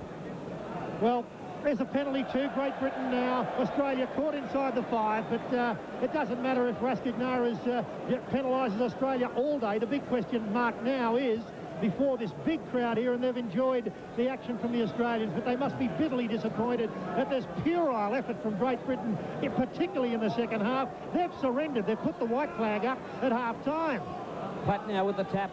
Well, there's a penalty too. Great Britain now. Australia caught inside the 5, but it doesn't matter if Rascagnères penalises Australia all day. The big question mark now is, before this big crowd here, and they've enjoyed the action from the Australians, but they must be bitterly disappointed that there's puerile effort from Great Britain, particularly in the second half. They've surrendered. They've put the white flag up at half-time. Platt now with the tap.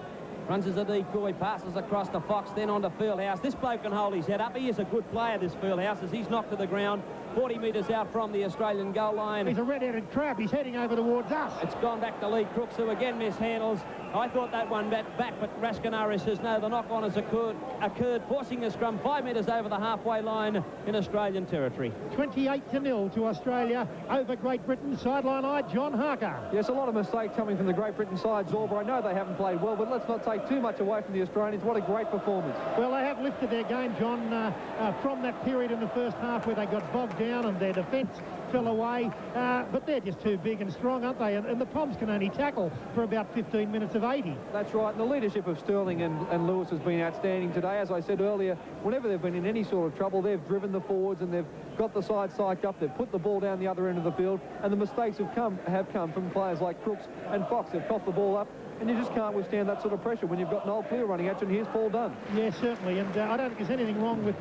Runs as a decoy, passes across to Fox, then on to Fieldhouse. This bloke can hold his head up. He is a good player, this Fieldhouse, as he's knocked to the ground 40 metres out from the Australian goal line. He's a red-headed crab. He's heading over towards us. It's gone back to Lee Crooks, who again mishandles. I thought that one back, but Rascagnères says no, the knock-on has occurred, forcing a scrum 5 metres over the halfway line in Australian territory. 28-0 to Australia over Great Britain. Sideline eye, John Harker. Yes, a lot of mistakes coming from the Great Britain side, Zorba. I know they haven't played well, but let's not take too much away from the Australians. What a great performance. Well, they have lifted their game, John, from that period in the first half where they got bogged down and their defence fell away, but they're just too big and strong, aren't they? And the Poms can only tackle for about 15 minutes of 80. That's right, and the leadership of Sterling and Lewis has been outstanding today. As I said earlier, whenever they've been in any sort of trouble, they've driven the forwards and they've got the side psyched up, they've put the ball down the other end of the field, and the mistakes have come from players like Crooks and Fox. They've coughed the ball up, and you just can't withstand that sort of pressure when you've got Noel Clear running at you, and here's Paul Dunn. Yeah, certainly, and I don't think there's anything wrong with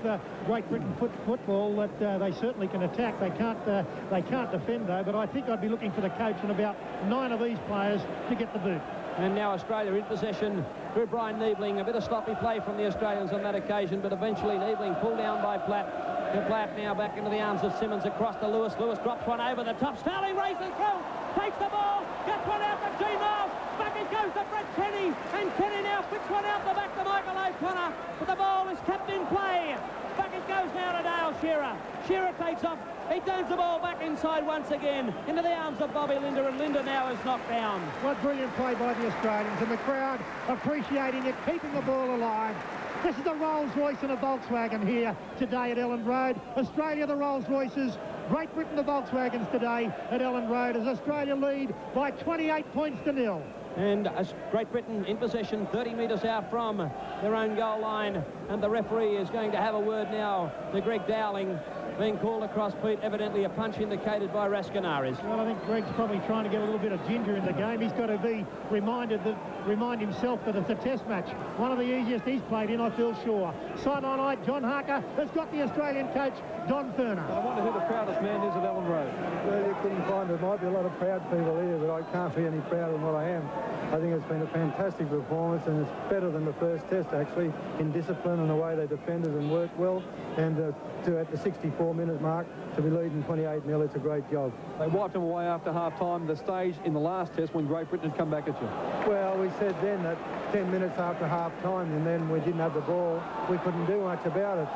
Great Britain football, that they certainly can attack. They can't defend, though, but I think I'd be looking for the coach and about 9 of these players to get the boot. And now Australia in possession through Brian Niebling. A bit of sloppy play from the Australians on that occasion, but eventually Niebling pulled down by Platt. And Platt now back into the arms of Simmons across to Lewis. Lewis drops one over the top. Sterling races through, takes the ball, gets one out to Gene Miles. Back it goes to Brett Kenny, and Kenny now flicks one out the back to Michael O'Connor, but the ball is kept in play. Back it goes now to Dale Shearer. Shearer takes off. He turns the ball back inside once again into the arms of Bobby Linder, and Linder now is knocked down. What brilliant play by the Australians, and the crowd appreciating it, keeping the ball alive. This is a Rolls-Royce and a Volkswagen here today at Elland Road. Australia, the Rolls-Royces. Great Britain, the Volkswagens today at Elland Road, as Australia lead by 28 points to 0. And Great Britain in possession, 30 metres out from their own goal line. and the referee is going to have a word now to Greg Dowling, being called across, Pete, evidently a punch indicated by Rascanaris. Well, I think Greg's probably trying to get a little bit of ginger in the game. He's got to be remind himself that it's a test match. One of the easiest he's played in, I feel sure. Sideline eye, John Harker has got the Australian coach, Don Furner. I wonder who the proudest man is at Ellen Road. Well, you couldn't find it. There might be a lot of proud people here, but I can't be any prouder than what I am. I think it's been a fantastic performance, and it's better than the first test, actually, in discipline and the way they defended and worked well. And at the 64-minute mark, to be leading 28-0, it's a great job. They wiped them away after half-time, the stage in the last test when Great Britain had come back at you. Well, we said then that 10 minutes after half-time, and then we didn't have the ball, we couldn't do much about it.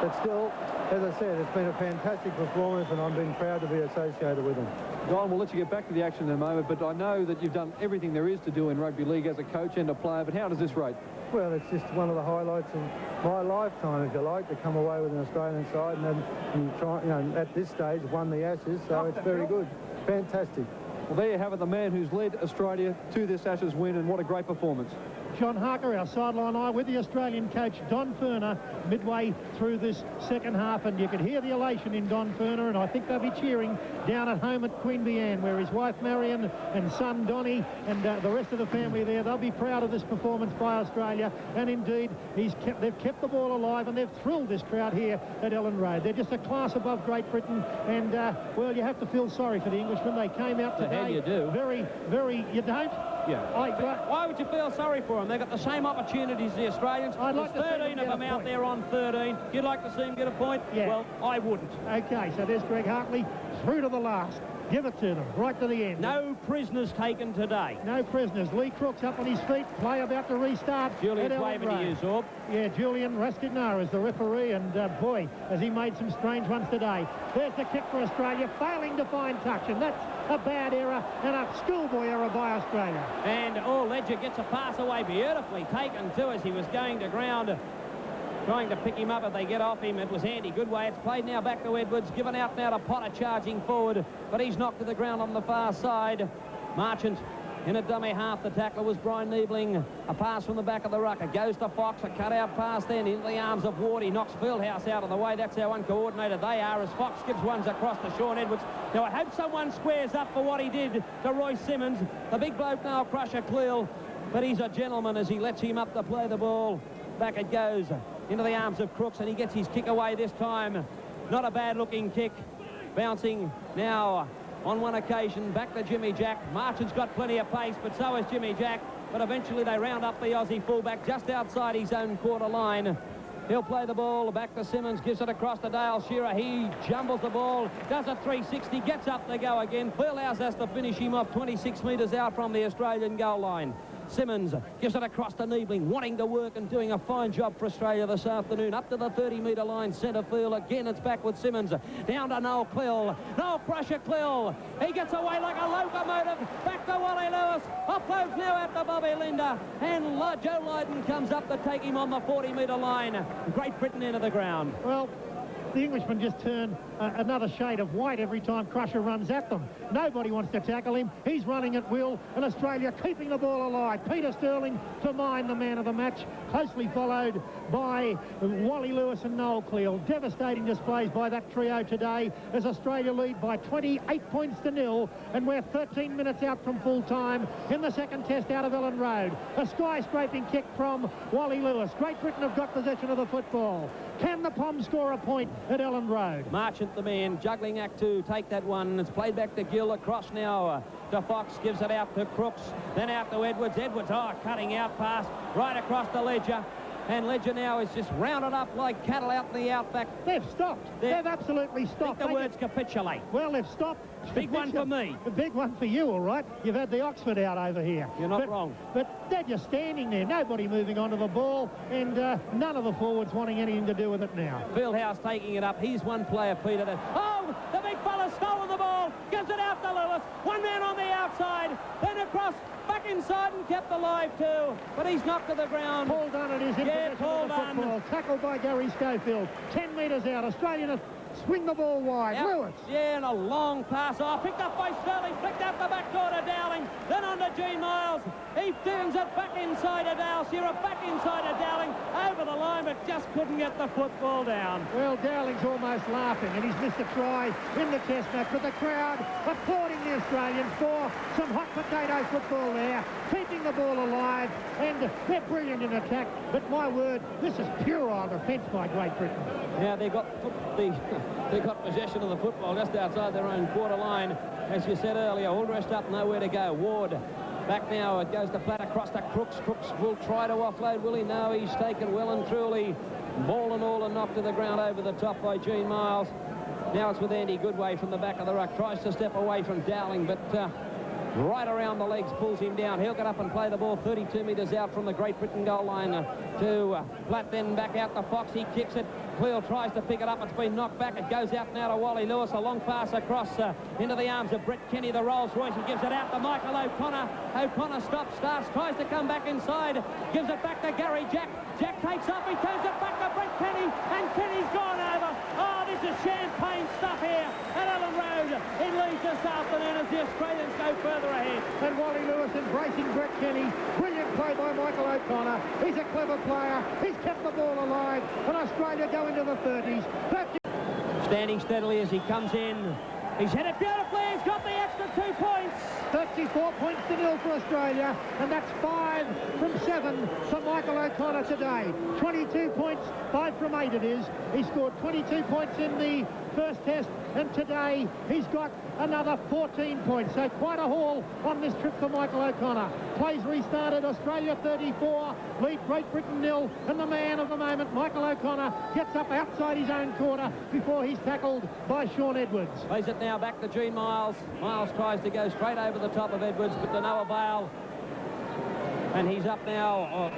But still, as I said, it's been a fantastic performance, and I've been proud to be associated with them. Don, we'll let you get back to the action in a moment, but I know that you've done everything there is to do in rugby league as a coach and a player, but how does this rate? Well, it's just one of the highlights of my lifetime, if you like, to come away with an Australian side and try, at this stage, won the Ashes, so it's very good. Fantastic. Well, there you have it, the man who's led Australia to this Ashes win, and what a great performance. John Harker, our sideline eye, with the Australian coach, Don Furner, midway through this second half, and you could hear the elation in Don Furner, and I think they'll be cheering down at home at Queanbeyan, where his wife Marion and son Donnie and the rest of the family there, they'll be proud of this performance by Australia, and indeed they've kept the ball alive, and they've thrilled this crowd here at Ellen Road. They're just a class above Great Britain, and well, you have to feel sorry for the Englishmen. They came out today. The hell you do. Very, you don't? Yeah. Why would you feel sorry for them? They've got the same opportunities as the Australians. I'd like There's to see 13 them of them get a out point. there on 13. You'd like to see them get a point? Yeah. Well, I wouldn't. Okay, so there's Greg Hartley through to the last. Give it to them, right to the end. No prisoners taken today. No prisoners. Lee Crooks up on his feet. Play about to restart. Julian's at Ellen waving to Road. you, Zorb. Yeah, Julian Rascanaris is the referee, and boy, has he made some strange ones today. There's the kick for Australia, failing to find touch, and that's a bad error and a schoolboy error by Australia. And Ledger gets a pass away, beautifully taken too as he was going to ground. Trying to pick him up if they get off him. It was Andy Goodway. It's played now back to Edwards. Given out now to Potter charging forward. But he's knocked to the ground on the far side. Marchant in a dummy half. The tackler was Brian Niebling. A pass from the back of the ruck. It goes to Fox. A cut-out pass then into the arms of Ward. He knocks Fieldhouse out of the way. That's how uncoordinated they are as Fox gives ones across to Sean Edwards. Now, I hope someone squares up for what he did to Royce Simmons. The big bloke now, Crusher Cleal. But he's a gentleman as he lets him up to play the ball. Back it goes into the arms of Crooks, and he gets his kick away this time. Not a bad-looking kick. Bouncing now on one occasion back to Jimmy Jack. Marchant's got plenty of pace, but so has Jimmy Jack. But eventually they round up the Aussie fullback just outside his own quarter line. He'll play the ball back to Simmons, gives it across to Dale Shearer. He jumbles the ball, does a 360, gets up to go again. Fieldhouse has to finish him off 26 metres out from the Australian goal line. Simmons gives it across to Niebling, wanting to work and doing a fine job for Australia this afternoon. Up to the 30-metre line, centre field. Again, it's back with Simmons. Down to Noel Cleal. Noel Crusher Cleal. He gets away like a locomotive. Back to Wally Lewis. Offloads now out to Bobby Linda. And Joe Lydon comes up to take him on the 40-metre line. Great Britain into the ground. Well, the Englishmen just turn another shade of white every time Crusher runs at them. Nobody wants to tackle him. He's running at will, and Australia keeping the ball alive. Peter Sterling to mine the man of the match, closely followed by Wally Lewis and Noel Cleal. Devastating displays by that trio today as Australia lead by 28 points to 0, and we're 13 minutes out from full time in the second test out of Ellen Road. A skyscraping kick from Wally Lewis. Great Britain have got possession of the football. Can the Poms score a point at Ellen Road? Marchant, the man, juggling act to take that one. It's played back to Gill, across now to Fox, gives it out to Crooks, then out to Edwards. Edwards, cutting out pass right across the Ledger. And Ledger now is just rounded up like cattle out in the outback. They've stopped. They've absolutely I think stopped. the words capitulate. Well, they've stopped. Big one for me. A big one for you, all right. You've had the Oxford out over here. You're not wrong. But they're just standing there. Nobody moving onto the ball, and none of the forwards wanting anything to do with it now. Fieldhouse taking it up. He's one player, Peter. The big fella's stolen the ball. Gives it out to Lewis. One man on the outside. Then across, back inside and kept alive too. But he's knocked to the ground. Paul Dunn, it is in possession Paul of the Dunn. football. Tackled by Gary Schofield. 10 metres out. Australian swing the ball wide. Yep. Lewis. Yeah, and a long pass. Oh, picked up by Sterling, flicked out the back door to Dowling, then on to Gene Miles. He turns it back inside of Dale Shearer, back inside of Dowling, over the line, but just couldn't get the football down. Well, Dowling's almost laughing, and he's missed a try in the test match, but the crowd applauding the Australians for some hot potato football there, keeping the ball alive, and they're brilliant in attack, but my word, this is puerile defence by Great Britain. Yeah, they got possession of the football just outside their own quarter line. As you said earlier, all dressed up, nowhere to go. Ward back now, it goes to flat across to Crooks. Crooks will try to offload, will he? No, he's taken well and truly. Ball and all and knocked to the ground over the top by Gene Miles. Now it's with Andy Goodway from the back of the ruck. Tries to step away from Dowling, but right around the legs, pulls him down. He'll get up and play the ball 32 metres out from the Great Britain goal line to Platt, then back out to Fox. He kicks it. Cleel tries to pick it up. It's been knocked back. It goes out now to Wally Lewis. A long pass across into the arms of Brett Kenny, the Rolls-Royce. He gives it out to Michael O'Connor. O'Connor stops, starts, tries to come back inside. Gives it back to Gary Jack. Jack takes up. He turns it back to Brett Kenny, and Kenny's gone over. Oh, this is champagne stuff here at Ellen Road. It leads this afternoon as the Australians go further ahead. And Wally Lewis embracing Brett Kenny. Brilliant play by Michael O'Connor. He's a clever player. He's kept the ball alive. And Australia go into the 30s. Standing steadily as he comes in. He's hit it beautifully. He's got the extra 2 points. 34 points to 0 for Australia, and that's 5 from 7 for Michael O'Connor today. 22 points, 5 from 8 it is. He scored 22 points in the first test, and today he's got another 14 points. So quite a haul on this trip for Michael O'Connor. Plays restarted, Australia 34, lead Great Britain 0, and the man of the moment, Michael O'Connor, gets up outside his own quarter before he's tackled by Sean Edwards. Plays it now back to Gene Miles. Miles tries to go straight over the top of Edwards, but to no avail. And he's up now. Oh,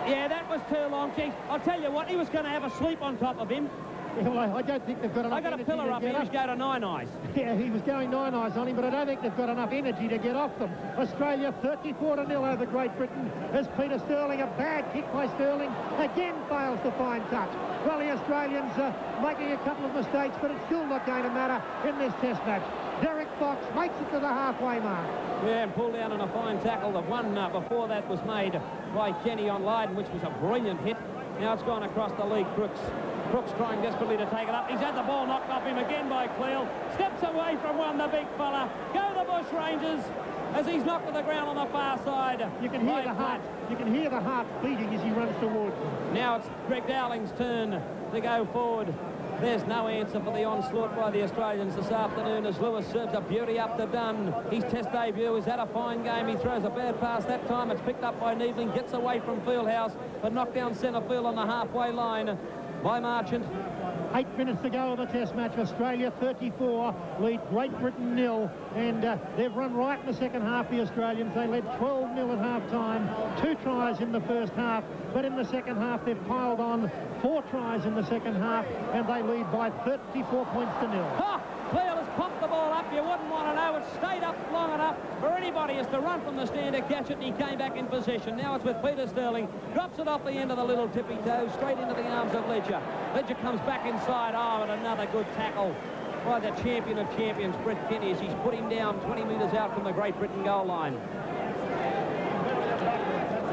yeah, that was too long. Jeez, I'll tell you what, he was going to have a sleep on top of him. Yeah, well, I don't think they've got enough. I got a pillar up here. He was going to nine eyes. Yeah, he was going 9 eyes on him, but I don't think they've got enough energy to get off them. Australia 34-0 over Great Britain as Peter Sterling, a bad kick by Sterling, again fails to find touch. Well, the Australians are making a couple of mistakes, but it's still not going to matter in this test match. Derek Fox makes it to the halfway mark. Yeah, and pulled down on a fine tackle. The one before that was made by Kenny on Lydon, which was a brilliant hit. Now it's gone across the league. Crooks trying desperately to take it up. He's had the ball knocked off him again by Cleel. Steps away from one, the big fella. Go the Bush Rangers as he's knocked to the ground on the far side. You can hear the heart. You can hear the heart beating as he runs towards them. Now it's Greg Dowling's turn to go forward. There's no answer for the onslaught by the Australians this afternoon as Lewis serves a beauty up to Dunn. His test debut is at a fine game. He throws a bad pass that time. It's picked up by Neebling, gets away from Fieldhouse, but knocked down centre field on the halfway line by Marchant. 8 minutes to go of the test match. Australia 34, lead Great Britain 0, and they've run right in the second half, the Australians. They led 12-0 at half-time, 2 tries in the first half, but in the second half they've piled on 4 tries in the second half, and they lead by 34 points to 0. Ha! Cleel has pumped the ball up. You wouldn't want to know. It stayed up long enough for anybody as to run from the stand to catch it, and he came back in position. Now it's with Peter Sterling. Drops it off the end of the little tippy toe, straight into the arms of Ledger. Ledger comes back inside. Oh, and another good tackle by the champion of champions, Brett Kenny, as he's put him down 20 metres out from the Great Britain goal line.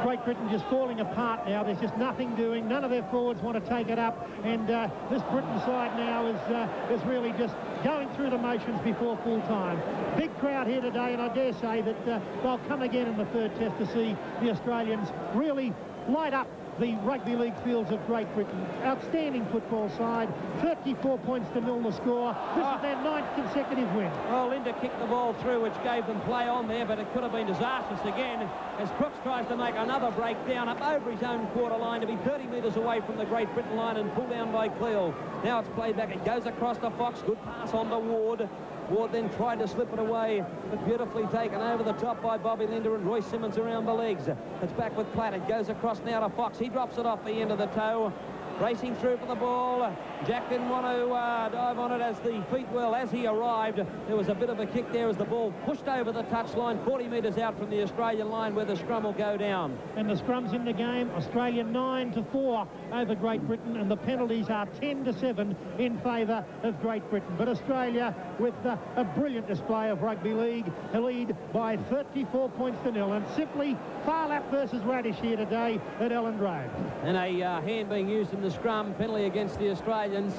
Great Britain just falling apart now. There's just nothing doing. None of their forwards want to take it up, and this Britain side now is really just going through the motions before full time. Big crowd here today, and I dare say that they'll come again in the third test to see the Australians really light up the rugby league fields of Great Britain. Outstanding football side. 34 points to 0 the score. This is their 9th consecutive win. Well, Linda kicked the ball through, which gave them play on there, but it could have been disastrous again as Crooks tries to make another breakdown up over his own quarter line to be 30 metres away from the Great Britain line and pulled down by Cleel. Now it's played back. It goes across to Fox. Good pass on to Ward. Ward then tried to slip it away, but beautifully taken over the top by Bobby Linder and Royce Simmons around the legs. It's back with Platt. It goes across now to Fox. He drops it off the end of the toe. racing through for the ball. Jack didn't want to dive on it as the feet well. As he arrived, there was a bit of a kick there as the ball pushed over the touchline, 40 metres out from the Australian line where the scrum will go down. And the scrum's in the game. Australia 9-4 over Great Britain, and the penalties are 10-7 in favour of Great Britain. But Australia, with a brilliant display of rugby league, lead by 34 points to nil, and simply Phar Lap versus Radish here today at Elland Road. And a hand being used in the scrum, penalty against the Australians,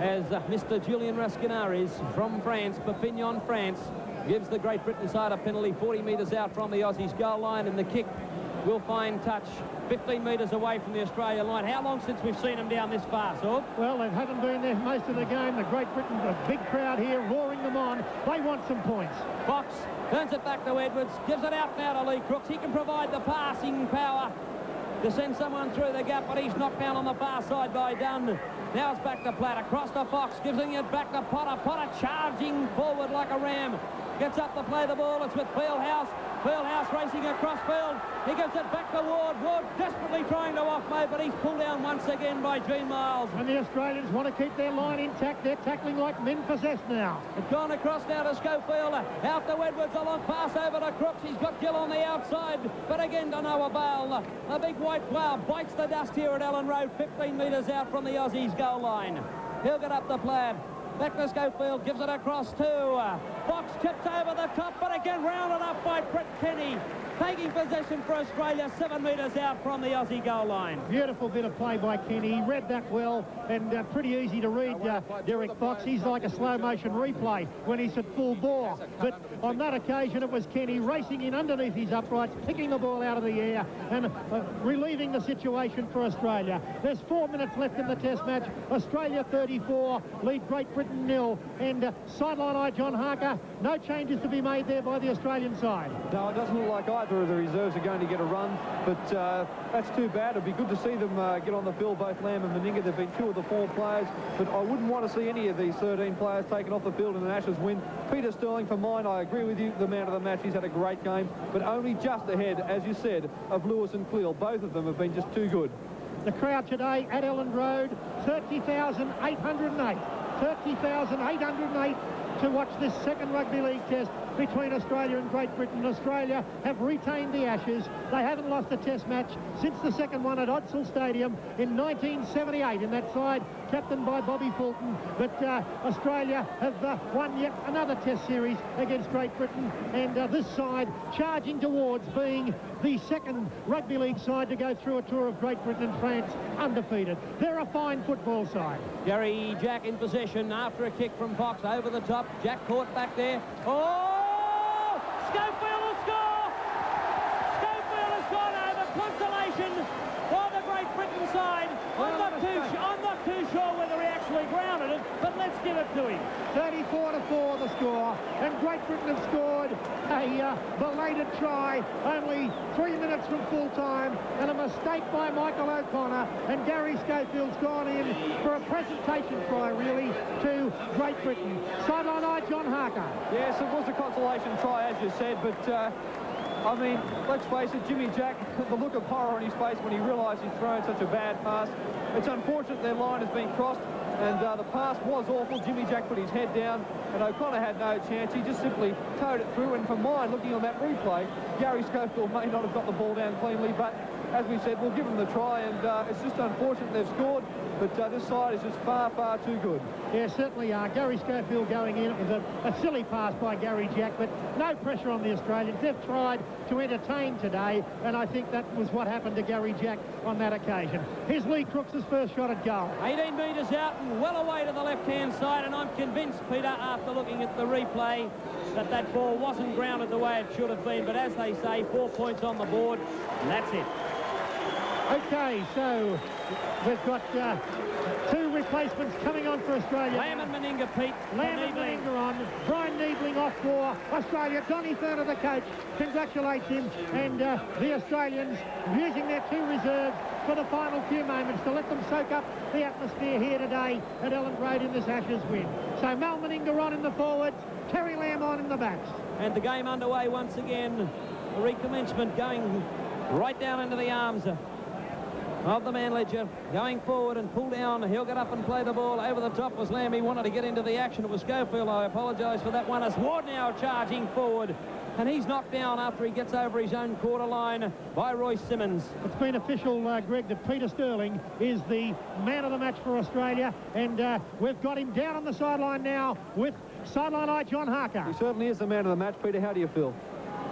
as Mr. Julien Rascanaris from France, Perpignan, France, gives the Great Britain side a penalty 40 metres out from the Aussies' goal line, and the kick will find touch 15 metres away from the Australian line. How long since we've seen them down this far, Sorb? Well, they haven't been there most of the game. The Great Britain, a big crowd here roaring them on. They want some points. Fox turns it back to Edwards, gives it out now to Lee Crooks. He can provide the passing power to send someone through the gap, but he's knocked down on the far side by Dunn. Now it's back to Platt, across to Fox, giving it back to Potter. Potter charging forward like a ram. Gets up to play the ball. It's with Fieldhouse. Fieldhouse racing across field. He gives it back to Ward. Ward desperately trying to offload, but he's pulled down once again by Gene Miles. And the Australians want to keep their line intact. They're tackling like men possessed now. It's gone across now to Schofield. Out to Edwards. A long pass over to Crooks. He's got Gill on the outside, but again to no avail. A big white cloud bites the dust here at Elland Road, 15 metres out from the Aussies' goal line. He'll get up the Plaid. Back to Schofield, gives it across to Fox, chips over the top, but again rounded up by Brett Kenny. Taking possession for Australia, 7 metres out from the Aussie goal line. Beautiful bit of play by Kenny. He read that well, and pretty easy to read, Derek Fox. He's like a slow-motion replay when he's at full bore. But on that occasion, it was Kenny racing in underneath his uprights, picking the ball out of the air and relieving the situation for Australia. There's 4 minutes left in the Test match. Australia 34, lead Great Britain 0. And sideline eye John Harker, no changes to be made there by the Australian side. No, it doesn't look like either of the reserves are going to get a run, but that's too bad. It'd be good to see them get on the field, both Lamb and Meninga. They've been 2 of the 4 players, but I wouldn't want to see any of these 13 players taken off the field in an Ashes win. Peter Sterling, for mine, I agree with you, the man of the match. He's had a great game, but only just ahead, as you said, of Lewis and Cleal. Both of them have been just too good. The crowd today at Elland Road, 30,808. 30,808 to watch this second Rugby League Test between Australia and Great Britain. Australia have retained the Ashes. They haven't lost a Test match since the second one at Odsal Stadium in 1978 in that side, captained by Bobby Fulton. But Australia have won yet another Test series against Great Britain, and this side charging towards being the second Rugby League side to go through a tour of Great Britain and France undefeated. They're a fine football side. Gary Jack in possession after a kick from Fox over the top. Jack caught back there. Oh! Schofield will score! Schofield has gone over. Consolation for the Great Britain side. I'm not too sure whether he actually grounded it, but let's give it to him. 34-4 the score, and Great Britain have scored a belated try only 3 minutes from full time, and a mistake by Michael O'Connor, and Gary Schofield's gone in for a presentation try really to Great Britain. Sideline eye John Harker. Yes, it was a consolation try, as you said, but I mean, let's face it, Jimmy Jack, the look of horror on his face when he realised he's thrown such a bad pass. It's unfortunate their line has been crossed, and the pass was awful. Jimmy Jack put his head down, and O'Connor had no chance. He just simply towed it through, and for mine, looking on that replay, Gary Schofield may not have got the ball down cleanly, but as we said, we'll give them the try, and it's just unfortunate they've scored, but this side is just far, far too good. Yeah, certainly are. Gary Schofield going in. It was a silly pass by Gary Jack, but no pressure on the Australians. They've tried to entertain today, and I think that was what happened to Gary Jack on that occasion. Here's Lee Crooks' first shot at goal. 18 metres out and well away to the left-hand side, and I'm convinced, Peter, after looking at the replay, that that ball wasn't grounded the way it should have been, but as they say, 4 points on the board, and that's it. Okay, so we've got 2 replacements coming on for Australia. Lamb and Meninga, Pete. Lamb and Meninga on. Brian Niebling off for Australia. Donny Ferner, the coach, congratulates him. And the Australians using their 2 reserves for the final few moments to let them soak up the atmosphere here today at Elland Road in this Ashes win. So Mal Meninga on in the forwards, Terry Lamb on in the backs. And the game underway once again. The recommencement going right down into the arms of the man Ledger. Going forward and pull down. He'll get up and play the ball. Over the top was Lamb. He wanted to get into the action. It was Schofield. I apologise for that one. As Ward now charging forward. And he's knocked down after he gets over his own quarter line by Royce Simmons. It's been official, Greg, that Peter Sterling is the man of the match for Australia. And we've got him down on the sideline now with sideline eye John Harker. He certainly is the man of the match. Peter, how do you feel?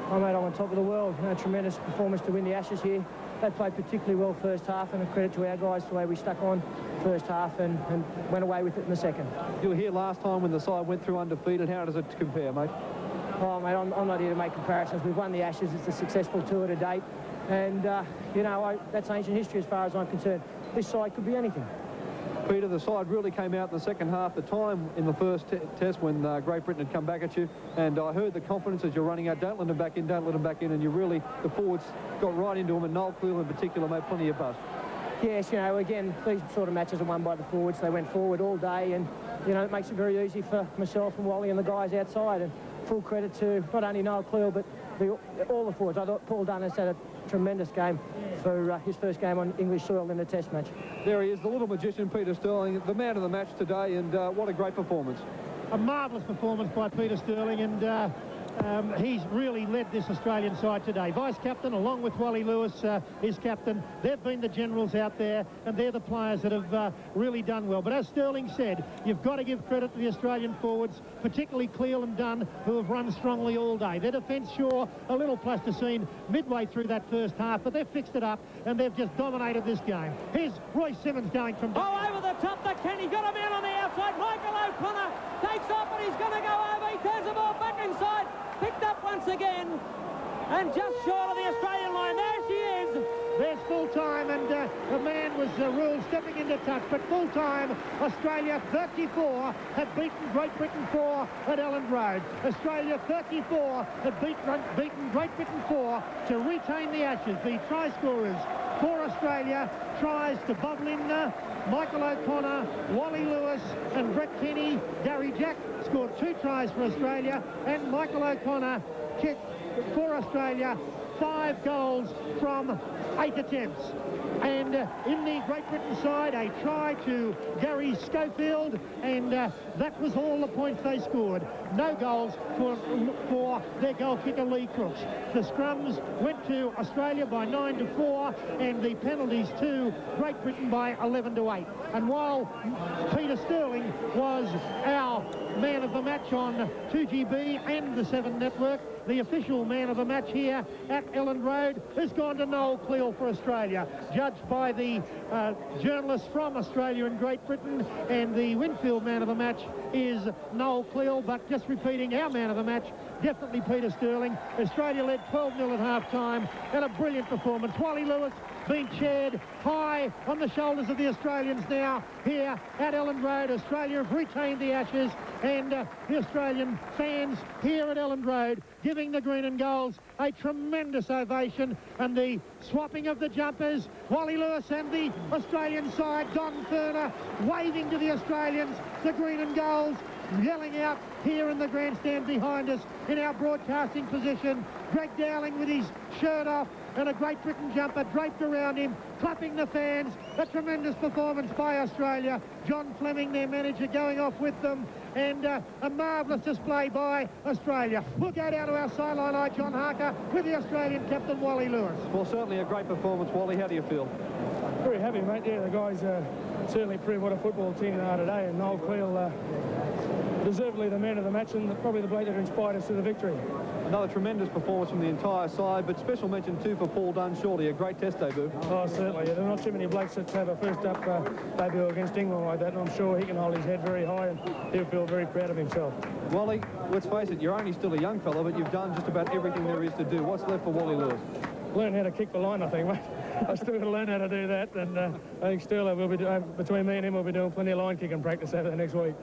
Oh, mate, I'm on top of the world. Tremendous performance to win the Ashes here. They played particularly well first half, and a credit to our guys the way we stuck on first half and went away with it in the second. You were here last time when the side went through undefeated. How does it compare, mate? Oh, mate, I'm not here to make comparisons. We've won the Ashes. It's a successful tour to date. And, you know, that's ancient history as far as I'm concerned. This side could be anything. Peter, the side really came out in the second half. The time in the first test when Great Britain had come back at you, and I heard the confidence as you're running out. Don't let them back in, don't let them back in. And you really, the forwards got right into them, and Noel Cleal in particular made plenty of bust. Yes, you know, again, these sort of matches are won by the forwards. They went forward all day, and, you know, it makes it very easy for myself and Wally and the guys outside. And full credit to not only Noel Cleal, but all the forwards. I thought Paul Dunn had a tremendous game for his first game on English soil in a test match. There he is, the little magician, Peter Sterling, the man of the match today, and what a great performance. A marvellous performance by Peter Sterling, and he's really led this Australian side today. Vice-captain, along with Wally Lewis, is captain. They've been the generals out there, and they're the players that have really done well. But as Sterling said, you've got to give credit to the Australian forwards, particularly Cleal and Dunn, who have run strongly all day. Their defence, sure, a little plasticine midway through that first half, but they've fixed it up, and they've just dominated this game. Here's Royce Simmons going from... Oh, over the top, the Kenny got a man on the outside. Michael O'Connor takes off, and he's going to go over. He turns the ball back inside. Picked up once again, and just short of the Australian line. There she is. There's full time, and the man was ruled stepping into touch, but full time, Australia 34 had beaten Great Britain 4 at Elland Road. Australia 34 had beaten Great Britain 4 to retain the Ashes. The try scorers for Australia, tries to Bob Lindner, Michael O'Connor, Wally Lewis and Brett Kenny. Gary Jack scored 2 tries for Australia, and Michael O'Connor kicked for Australia 5 goals from 8 attempts. And in the Great Britain side, a try to Gary Schofield, and that was all the points they scored. No goals for their goal kicker Lee Crooks. The scrums went to Australia by 9-4, and the penalties to Great Britain by 11-8. And while Peter Sterling was our man of the match on 2GB and the 7 Network, the official man of the match here at Elland Road has gone to Noel Cleal for Australia, judged by the journalists from Australia and Great Britain, and the Winfield man of the match is Noel Cleal. But just repeating, our man of the match, definitely Peter Sterling. Australia led 12-0 at half-time, and a brilliant performance. Wally Lewis being chaired high on the shoulders of the Australians now here at Elland Road. Australia have retained the Ashes, and the Australian fans here at Elland Road giving the green and golds a tremendous ovation, and the swapping of the jumpers. Wally Lewis and the Australian side, Don Furner waving to the Australians the green and golds, yelling out here in the grandstand behind us in our broadcasting position. Greg Dowling with his shirt off and a Great Britain jumper draped around him, clapping the fans. A tremendous performance by Australia. John Fleming, their manager, going off with them, and a marvellous display by Australia. We'll go down to our sideline eye, John Harker, with the Australian captain, Wally Lewis. Well, certainly a great performance, Wally. How do you feel? Very happy, mate. Yeah, the guys certainly proved what a football team they are today, and Noel Cleal deservedly the man of the match, and probably the bloke that inspired us to the victory. Another tremendous performance from the entire side, but special mention too for Paul Dunn, surely a great test debut. Oh, certainly. There are not too many blokes that have a first-up debut against England like that, and I'm sure he can hold his head very high, and he'll feel very proud of himself. Wally, let's face it, you're only still a young fella, but you've done just about everything there is to do. What's left for Wally Lewis? Learn how to kick the line, I think, mate. I've still got to learn how to do that, and I think Sterling will be doing, between me and him, we'll be doing plenty of line kicking practice over the next week.